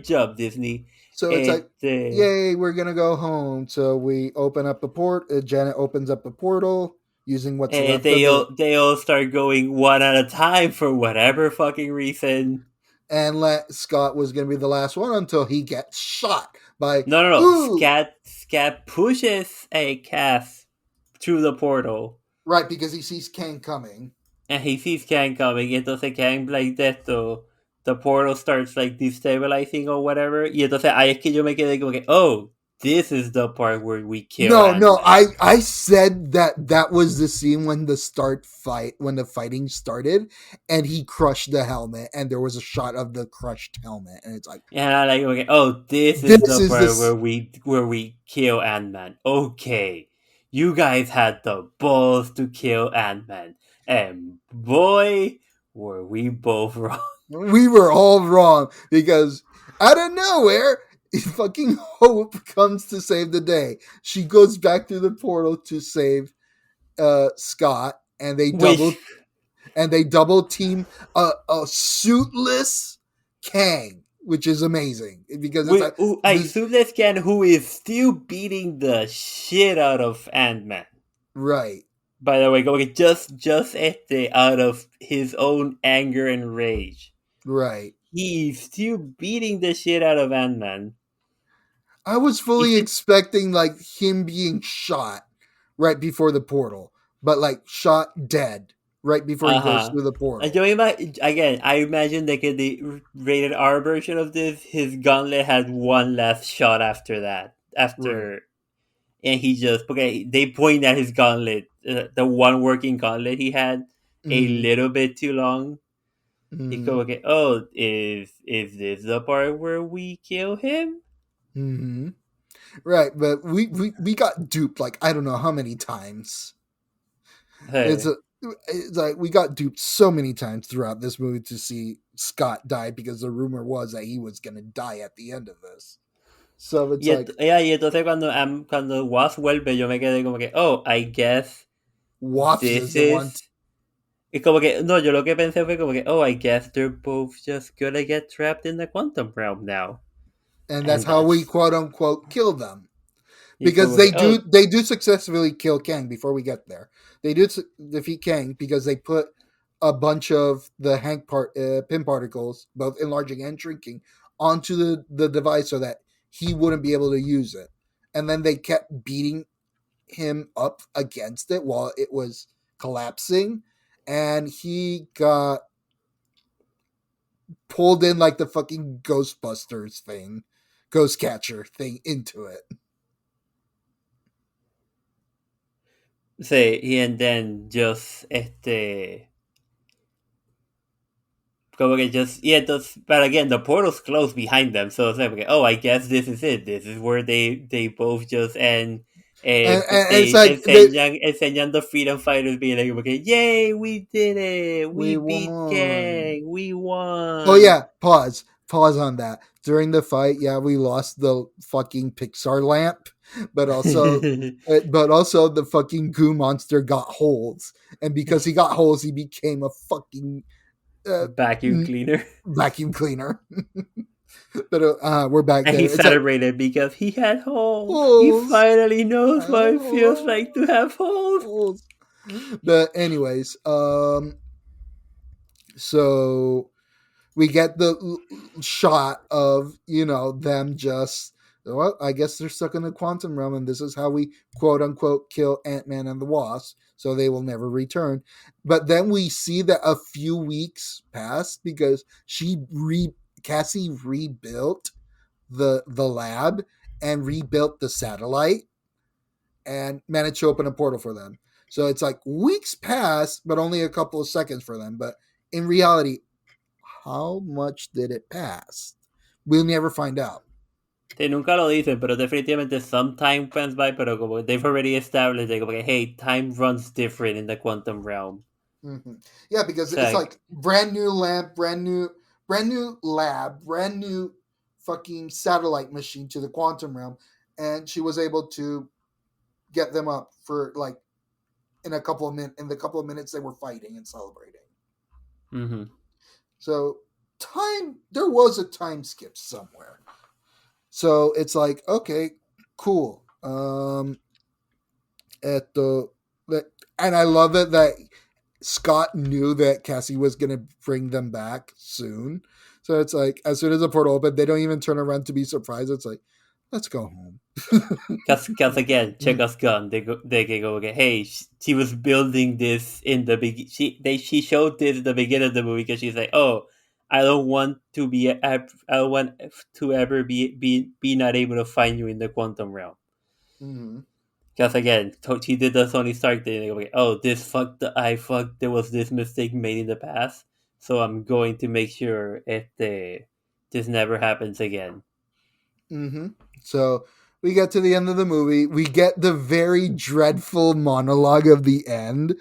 job, Disney. So it's like, yay, we're gonna go home. So we open up the port. Janet opens up the portal using what's left of it. They all start going one at a time for whatever fucking reason. And Scott was going to be the last one until he gets shot by. No. Scat pushes a Cass through the portal. Right, because he sees Kang coming. And he sees Kang coming. Entonces Kang, like, the portal starts, like, destabilizing or whatever. Y entonces ahí es que yo me quedé como que, oh, this is the part where we kill No, I said that was the scene when the fighting started, and he crushed the helmet, and there was a shot of the crushed helmet, and it's like, and I like, okay, oh, this is the part where we kill Ant-Man. Okay, you guys had the balls to kill Ant-Man, and boy, were we both wrong. We were all wrong because out of nowhere, fucking Hope comes to save the day. She goes back through the portal to save Scott, and they double team a suitless Kang, which is amazing because it's a suitless Kang who is still beating the shit out of Ant-Man. Right. By the way, going just out of his own anger and rage. Right. he's still beating the shit out of Ant-Man. I was fully Even expecting like him being shot right before the portal, but like shot dead right before he goes uh-huh. through the And portal. you again, I imagine like in the rated R version of this, his gauntlet had one last shot after that. Right. And he just okay. They point at his gauntlet, the one working gauntlet he had, a Mm-hmm. little bit too long. He Mm-hmm. go okay. Oh, is this the part where we kill him? Mm-hmm. Right, but we got duped like I don't know how many times. It's Hey, a it's like we got duped so many times throughout this movie to see Scott die because the rumor was that he was gonna die at the end of this. So it's like y entonces cuando Wasp vuelve, yo me quedé como que, oh, I guess Wasps is this the one, is. Y como que, no, yo lo que pensé fue como que, oh, I guess they're both just gonna get trapped in the quantum realm now. and that's And how we that's. quote unquote kill them. Y Because como que, oh, they do successfully kill Kang before we get there. They do defeat Kang because they put a bunch of the pin particles, both enlarging and shrinking, onto the device so that he wouldn't be able to use it. And then they kept beating him up against it while it was collapsing, and he got pulled in like the fucking Ghostbusters thing, Ghost Catcher thing into it. sí, y and then just, como que just, yeah, entonces, but again, the portal's closed behind them, so it's like, okay, oh, I guess this is it. This is where they both just end. And it's They like enseñan the freedom fighters being like, okay, yay, we did it, we we beat won. Kang, we Oh won. yeah, pause on that. During the fight, yeah, we lost the fucking Pixar lamp, but also the fucking goo monster got holes, and because he got holes, he became a fucking uh, Vacuum cleaner. vacuum cleaner. But we're back And he there. It's like celebrated because he had holes. He holes. finally I knows what have it feels like to have holes. holes. But anyways, so we get the shot of them just, well, I guess they're stuck in the quantum realm, and this is how we quote unquote kill Ant-Man and the Wasp, so they will never return. But then we see that a few weeks passed because Cassie rebuilt the lab and rebuilt the satellite and managed to open a portal for them. So it's like weeks pass, but only a couple of seconds for them. But in reality, how much did it pass? We'll never find out. Sí, nunca lo dicen, pero definitivamente some time went by, pero como they've already established, like, okay, hey, time runs different in the quantum realm. Mm-hmm. Yeah, because It's it's like, like brand new lamp, brand new lab, brand new fucking satellite machine to the quantum realm, and she was able to get them up for like in the couple of minutes they were fighting and celebrating. mm-hmm. So there was a time skip somewhere. So it's like, okay, cool. At the and I love it that Scott knew that Cassie was gonna bring them back soon. So it's like as soon as the portal opened, they don't even turn around to be surprised. It's like, let's go home. Cause again, check us gun. They can go again. Hey, she was building this in the big. She showed this at the beginning of the movie because she's like, oh, I don't want to be. I don't want to ever be not able to find you in the quantum realm. Mm-hmm. Because again, he did the Tony Stark thing. They go like, oh, I fucked. There was this mistake made in the past, so I'm going to make sure this never happens again. Mm-hmm. So we get to the end of the movie. We get the very dreadful monologue of the end.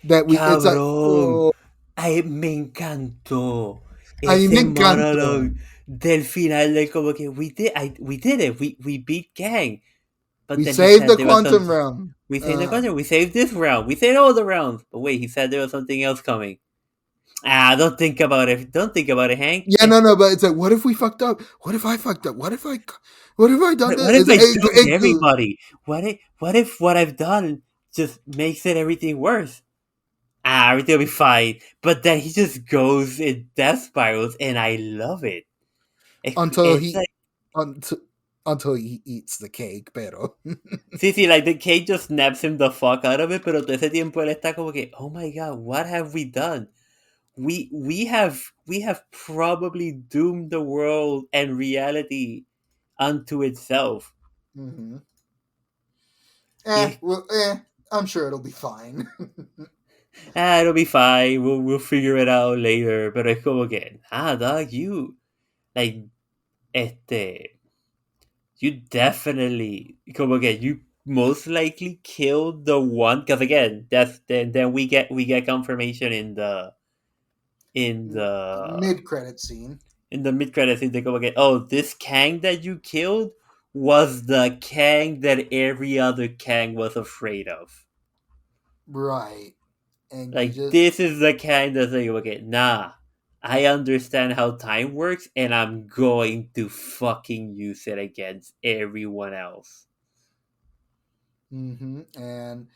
It's like, Cabrón, oh, ay, me encantó a mí me ese encantó. monologue del final de como que we did it, we beat Gang, but We then he saved said the there was quantum something. realm. We saved the content. We saved this round. We saved all the rounds. But wait, he said there was something else coming. Don't think about it. Don't think about it, Hank. Yeah, no, but it's like, what if we fucked up? What if I fucked up? What if I done What this? if I duped everybody? What if what I've done just makes it everything worse? everything will be fine. But then he just goes in death spirals, and I love it. until It's he like, until, until he eats the cake, pero. sí, sí, like the cake just snaps him the fuck out of it, pero todo ese tiempo él está como que, oh my god, what have we done? We have probably doomed the world and reality unto itself. Mm-hmm. Y, Well, I'm sure it'll be fine. it'll be fine. We'll figure it out later. Pero es como que, dog, you like este, you definitely como que you most likely killed the one because again, then we get confirmation in the Mid-credit scene. in the mid credits. They go again. Oh, this Kang that you killed was the Kang that every other Kang was afraid of. Right. And you Like just. this is the Kang that's like, okay, nah. I understand how time works, and I'm going to fucking use it against everyone else. Mm-hmm. And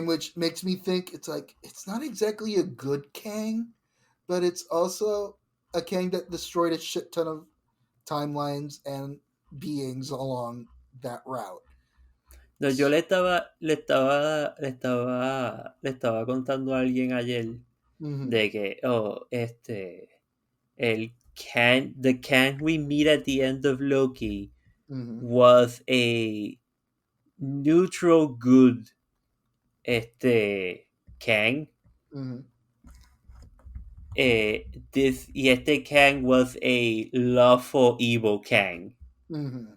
which makes me think it's like, it's not exactly a good Kang, but it's also a Kang that destroyed a shit ton of timelines and beings along that route. No, yo le estaba contando a alguien ayer Mm-hmm. de que, the Kang we meet at the end of Loki Mm-hmm. was a neutral good Kang. Mm-hmm. Este Kang was a lawful evil Kang. Mm-hmm.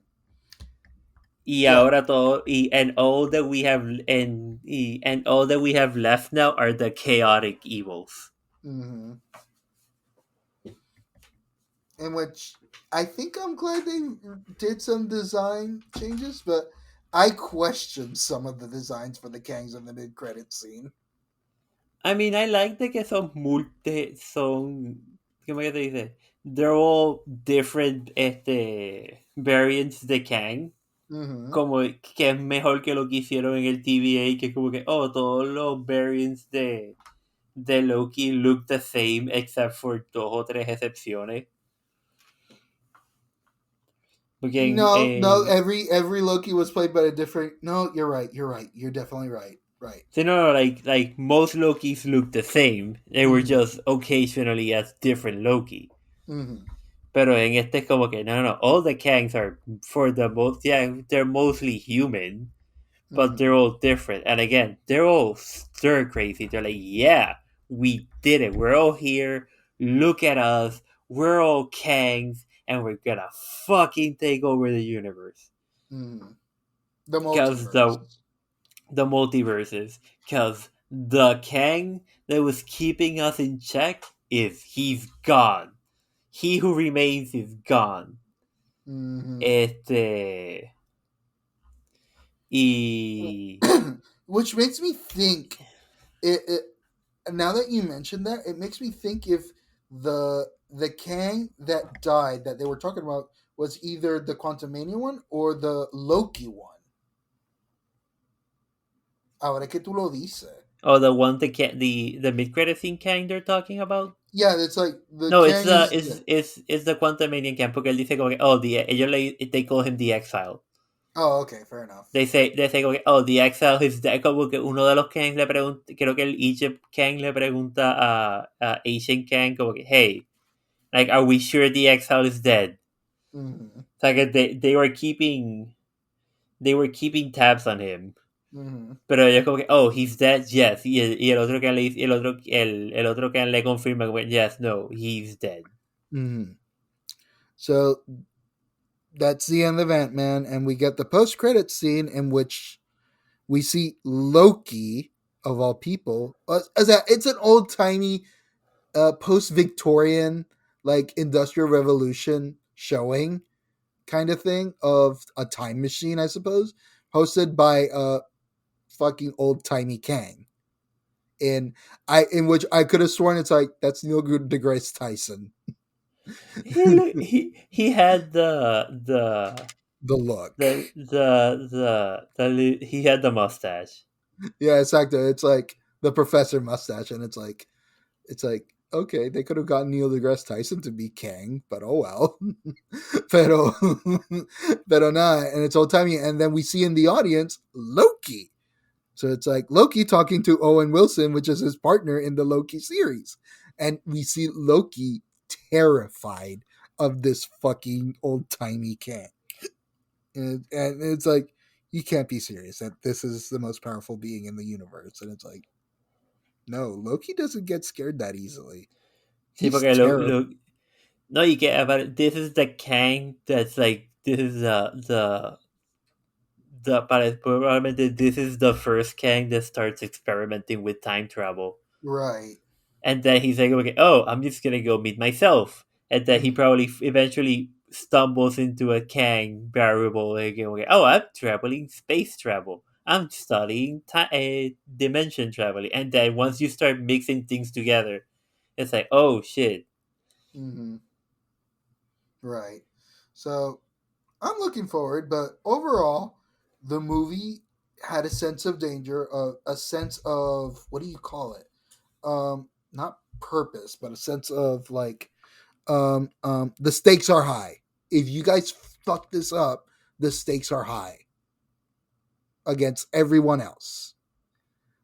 Y Yeah. ahora todo and all that we have and all that we have left now are the chaotic evils. Mm-hmm. In which I think I'm glad they did some design changes, but I questioned some of the designs for the Kangs in the mid-credit scene. I mean, I like de que son, ¿cómo que se dice? They're all different variants de Kang. Mm-hmm. Como que es mejor que lo que hicieron en el TVA, que es como que, oh, todos los variants de Loki look the same except for dos o tres excepciones. Porque No, no, every Loki was played by a different. No, you're right. You're right. You're definitely right. Right. so no, like most Lokis look the same. They were Mm-hmm. just occasionally as different Loki. Mm-hmm. Pero en este es como que, no, all the Kangs are, for the most, yeah, they're mostly human, but Mm-hmm. they're all different. And again, they're all stir crazy. They're like, yeah, we did it. We're all here. Look at us. We're all Kangs, and we're gonna fucking take over the universe. Mm-hmm. The Because multiverse. the multiverses. Because the Kang that was keeping us in check he's gone. He who remains is gone. Mm-hmm. Este. Y. Which makes me think. It now that you mentioned that, it makes me think if the Kang that died that they were talking about was either the Quantumania one or the Loki one. Ahora que tú lo dices. Oh, the one the mid credit scene Kang they're talking about. Yeah, it's like the No, it's Kang the is. Yeah. it's the Quantumanian Kang porque él dice como que, oh, they call him the Exile. Oh, okay, fair enough. They say como que, oh, the Exile is dead. Como que uno de los Kangs le pregunta, creo que el Egypt Kang le pregunta a Asian Kang como que, hey, like, are we sure the Exile is dead? Mm-hmm. O sea que they were keeping tabs on him. Mm-hmm. Pero ellos como que, oh, he's dead, yes. Y el otro que el otro que le confirma como, yes, no, he's dead. Mm-hmm. So that's the end of Ant-Man, and we get the post-credit scene in which we see Loki, of all people, it's an old-timey post-Victorian, like, Industrial Revolution showing kind of thing of a time machine, I suppose, hosted by a fucking old-timey Kang. In which I could have sworn it's like, that's Neil deGrasse Tyson. He had the The look. he had the mustache. Yeah, exactly. It's like, the professor mustache, and it's like okay, they could have gotten Neil deGrasse Tyson to be Kang, but oh well. pero pero not, and it's old timey. And then we see in the audience Loki. So it's like Loki talking to Owen Wilson, which is his partner in the Loki series. And we see Loki terrified of this fucking old timey Kang. And it's like, you can't be serious that this is the most powerful being in the universe. And it's like, no, Loki doesn't get scared that easily. Sí, He's porque terrible. no, you get about this is the Kang that's like this is probablemente this is the first Kang that starts experimenting with time travel. Right. And then he's like, okay, oh, I'm just gonna go meet myself. And then he Mhm. probably eventually stumbles into a Kang variable. Like, okay, oh, I'm traveling space travel. I'm studying dimension traveling. And then once you start mixing things together, it's like, oh shit. Mm-hmm. Right. So I'm looking forward, but overall, the movie had a sense of danger, a sense of what do you call it? Not purpose, but a sense of like, the stakes are high. If you guys fuck this up, the stakes are high against everyone else.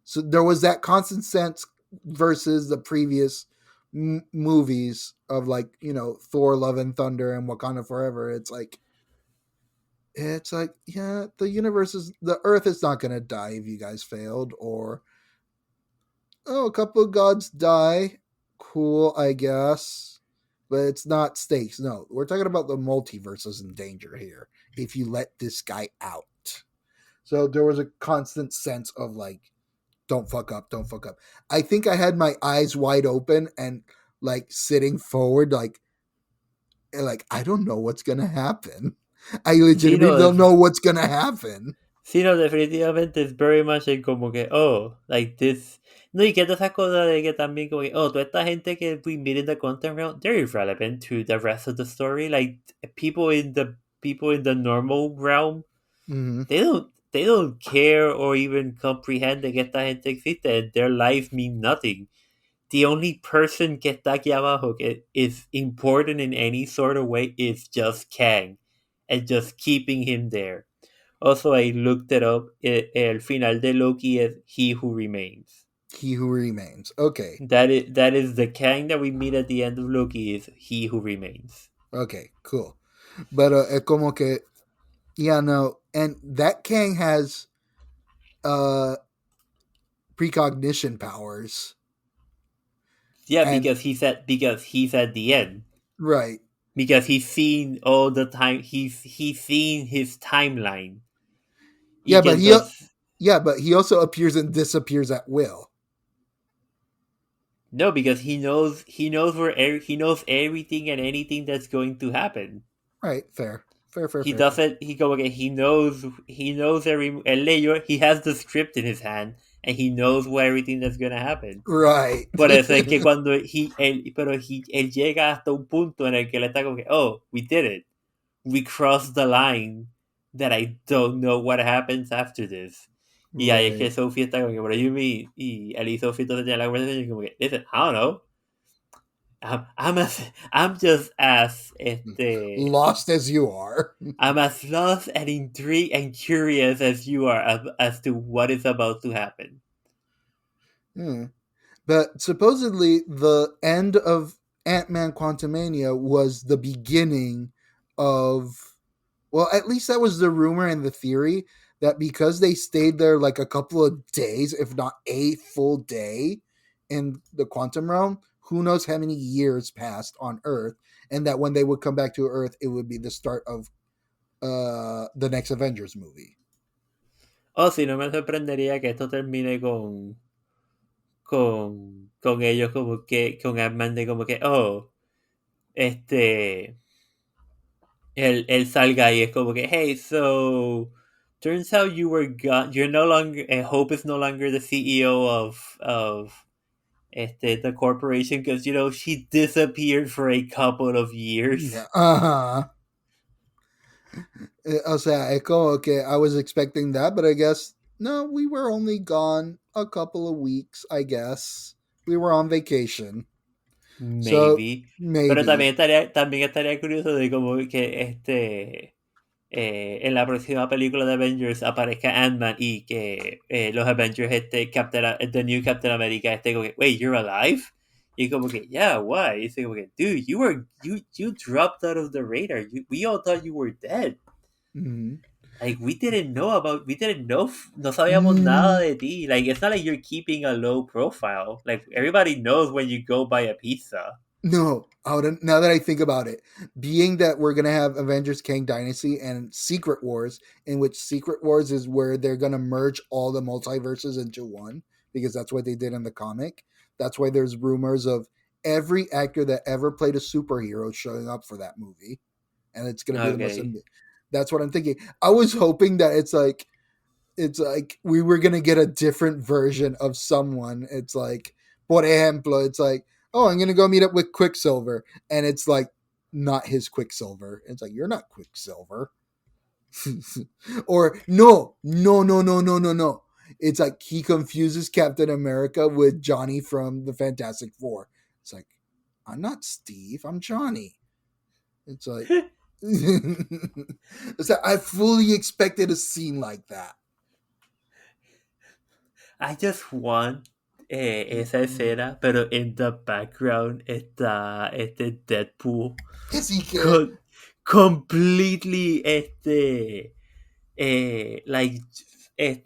So there was that constant sense versus the previous movies of like Thor: Love and Thunder and Wakanda Forever. It's like yeah, the Earth is not gonna die if you guys failed, or oh, a couple of gods die, cool, I guess, but it's not stakes. No, we're talking about the multiverse is in danger here if you let this guy out. So there was a constant sense of like, don't fuck up, don't fuck up. I think I had my eyes wide open and like sitting forward, like I don't know what's gonna happen. I Sí, legitimately no, don't know what's gonna happen. sí, no, definitivamente es very much like como que, oh, like this. No, y que toda esa cosa de que también como que, oh, toda esta gente que we meet in the content realm, they're irrelevant to the rest of the story. Like people in the normal realm, Mm-hmm. they don't care or even comprehend de que esta gente existe. Their lives mean nothing. The only person que está aquí abajo que is important in any sort of way is just Kang, and just keeping him there. Also, I looked it up. El final de Loki is He Who Remains. He who remains. Okay. That is the Kang that we meet at the end of Loki is He Who Remains. Okay. Cool. But es como que yeah, no, and that Kang has uh precognition powers, Yeah, and because he's at the end. right. Because he's seen all the time. He's seen his timeline. Y Yeah, que but he entonces yeah, but he also appears and disappears at will. no, because he knows everything and anything that's going to happen. Right. Fair. Fair. Fair. He Fair. Fair. doesn't. He go again. He knows every. He has the script in his hand and he knows what everything that's gonna happen. Right. Por eso es que cuando él llega hasta un punto en el que él está como que, oh, we did it. We crossed the line that I don't know what happens after this. Y ahí es Right. que Sophie está como que, what do you mean? Y él y Sophie entonces tienen la conversación y como que, listen, I don't know. I'm just as Lost as you are. I'm as lost and intrigued and curious as you are as to what is about to happen. Hmm. But supposedly the end of Ant-Man Quantumania was the beginning of, well, at least that was the rumor and the theory, that because they stayed there like a couple of days, if not a full day in the quantum realm, who knows how many years passed on Earth, and that when they would come back to Earth, it would be the start of the next Avengers movie. O si no me sorprendería que esto termine con ellos como que, con Ant-Man de como que, oh, este, él salga y es como que, hey, so, turns out you were gone, you're no longer, Hope is no longer the CEO of the corporation because, she disappeared for a couple of Yeah. years. Uh-huh. O sea, es como que I was expecting that, but I guess no, we were only gone a couple of weeks, I guess. We were on vacation. So Maybe. Pero maybe. también estaría curioso de como que en la próxima película de Avengers aparezca Ant-Man y que los Avengers, the new Captain America, como que, wait, you're alive? Y como que, yeah, why? Y como que, dude, you dropped out of the radar. We all thought you were dead. Mm-hmm. Like, we didn't know, no sabíamos nada Mm, de ti. Like, it's not like you're keeping a low profile. Like, everybody knows when you go buy a pizza. no, now that I think about it, being that we're gonna have Avengers Kang Dynasty and Secret Wars, in which Secret Wars is where they're gonna merge all the multiverses into one, because that's what they did in the comic. That's why there's rumors of every actor that ever played a superhero showing up for that movie, and it's gonna be the most. Okay. That's what I'm thinking. I was hoping that it's like we were gonna get a different version of someone. It's like, por ejemplo, it's like, oh, I'm gonna go meet up with Quicksilver, and it's like not his Quicksilver. It's like, you're not Quicksilver. Or no. It's like he confuses Captain America with Johnny from the Fantastic Four. It's like, I'm not Steve, I'm Johnny. It's like it's like I fully expected a scene like that. I just want esa escena, pero in the background está Deadpool Así que, con, completely like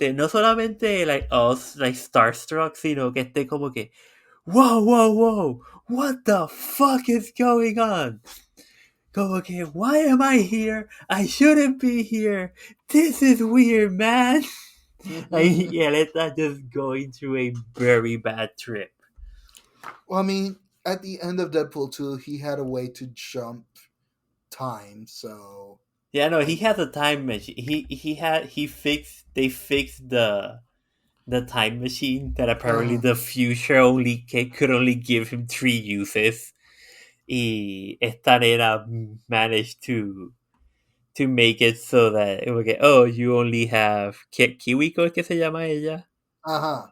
no solamente like us like starstruck, sino que como que whoa, what the fuck is going on? Como que, why am I here? I shouldn't be here. This is weird, man. Like, yeah, let's not just going through a very bad trip. well, I mean, at the end of Deadpool 2, he had a way to jump time, so Yeah, no, he I has a time machine. They fixed the time machine that apparently uh the future only could only give him 3 uses. Y esta nena managed to make it so that it would get, oh, you only have Kiwiko, ¿es que se llama ella? uh-huh.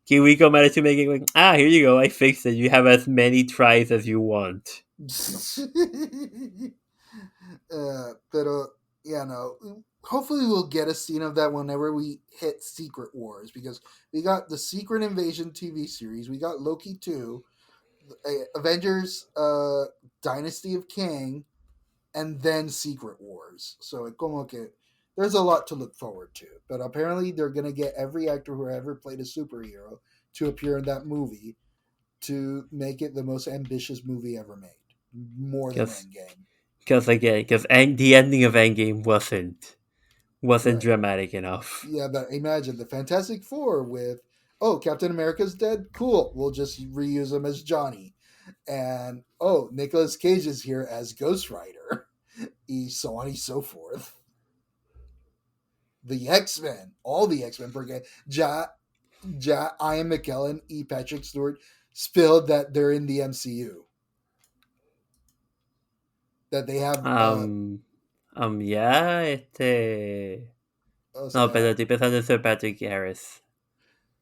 Kiwiko managed to make it like, here you go, I fixed it. You have as many tries as you want. Pero yeah, no. Hopefully, we'll get a scene of that whenever we hit Secret Wars, because we got the Secret Invasion TV series, we got Loki 2, Avengers Dynasty of Kang, and then Secret Wars. So it como que there's a lot to look forward to. But apparently, they're gonna get every actor who ever played a superhero to appear in that movie to make it the most ambitious movie ever made, more than Because Endgame. the ending of Endgame wasn't Right. dramatic enough. Yeah, but imagine the Fantastic Four with, oh, Captain America's dead? Cool. We'll just reuse him as Johnny. And, oh, Nicolas Cage is here as Ghost Rider. So on and so forth. The X-Men. All the X-Men. Porque Ian McKellen, Patrick Stewart spilled that they're in the MCU. That they have, Yeah, o no, pero sea, estoy pensando en Sir Patrick Harris.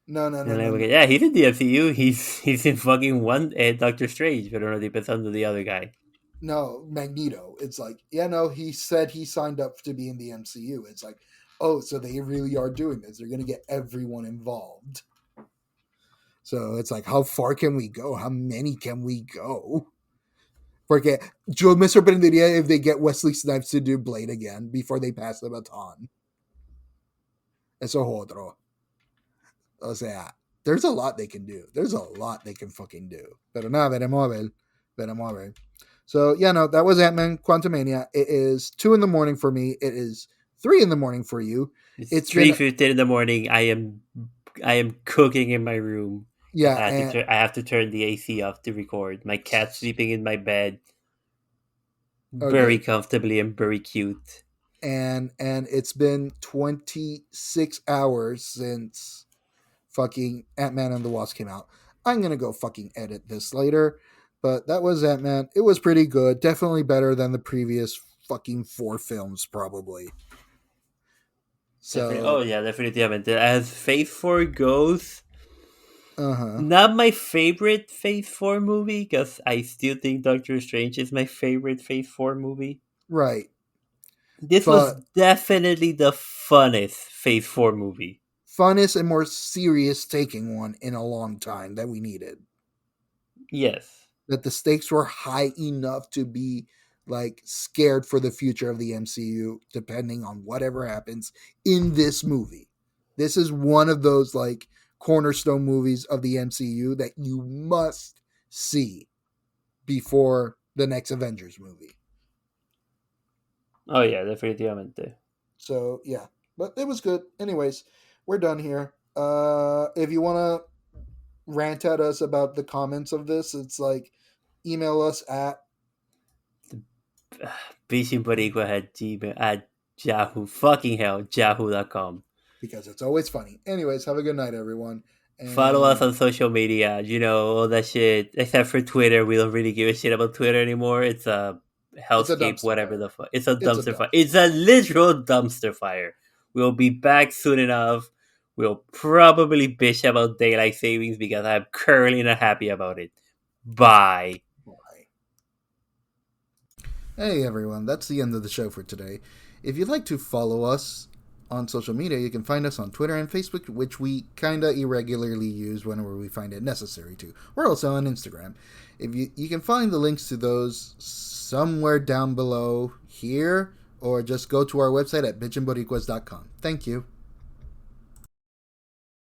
And like, no. okay, yeah, he's in the MCU. He's in fucking one Doctor Strange, pero no estoy pensando en the other guy. No, Magneto. It's like, yeah, no, he said he signed up to be in the MCU. It's like, oh, so they really are doing this. They're going to get everyone involved. So it's like, how far can we go? How many can we go? Porque yo me sorprendería if they get Wesley Snipes to do Blade again before they pass the baton. Eso es otro. O sea, there's a lot they can do. There's a lot they can fucking do. Pero nada, veremos a ver. Veremos a ver. So yeah, no, that was Ant-Man Quantumania. It is 2 in the morning for me. It is 3 in the morning for you. It's It's been 3:15 in the morning. I am cooking in my room because yeah, and I have to turn the AC off to record. My cat's sleeping in my bed, very okay, comfortably and very cute. and it's been 26 hours since fucking Ant-Man and the Wasp came out. I'm gonna go fucking edit this later, but that was Ant-Man. It was pretty good. Definitely better than the previous fucking 4 films, probably. So, yeah, definitivamente. As Phase 4 goes, uh-huh. not my favorite Phase 4 movie, because I still think Doctor Strange is my favorite Phase 4 movie. Right. This was But definitely the funnest Phase 4 movie. funnest and more serious taking one in a long time that we needed. Yes. That the stakes were high enough to be like scared for the future of the MCU, depending on whatever happens in this movie. This is one of those like cornerstone movies of the MCU that you must see before the next Avengers movie. Oh yeah, definitivamente. So yeah, but it was good. Anyways, we're done here. If you want to rant at us about the comments of this, it's like email us at Bichin Boricuas at Yahoo. Fucking hell, Yahoo.com. because it's always funny. Anyways, have a good night, everyone. Follow us And on social media, all that shit. Except for Twitter, we don't really give a shit about Twitter anymore. It's a it's a hellscape, dumpster whatever fire. the fuck. It's a It's a dumpster fire. dumpster. It's a literal dumpster fire. We'll be back soon enough. We'll probably bitch about daylight savings because I'm currently not happy about it. Bye. Bye. Hey everyone, that's the end of the show for today. If you'd like to follow us on social media, you can find us on Twitter and Facebook, which we kinda irregularly use whenever we find it necessary to. We're also on Instagram. If you can find the links to those somewhere down below here, or just go to our website at bichinboricuas.com. Thank you.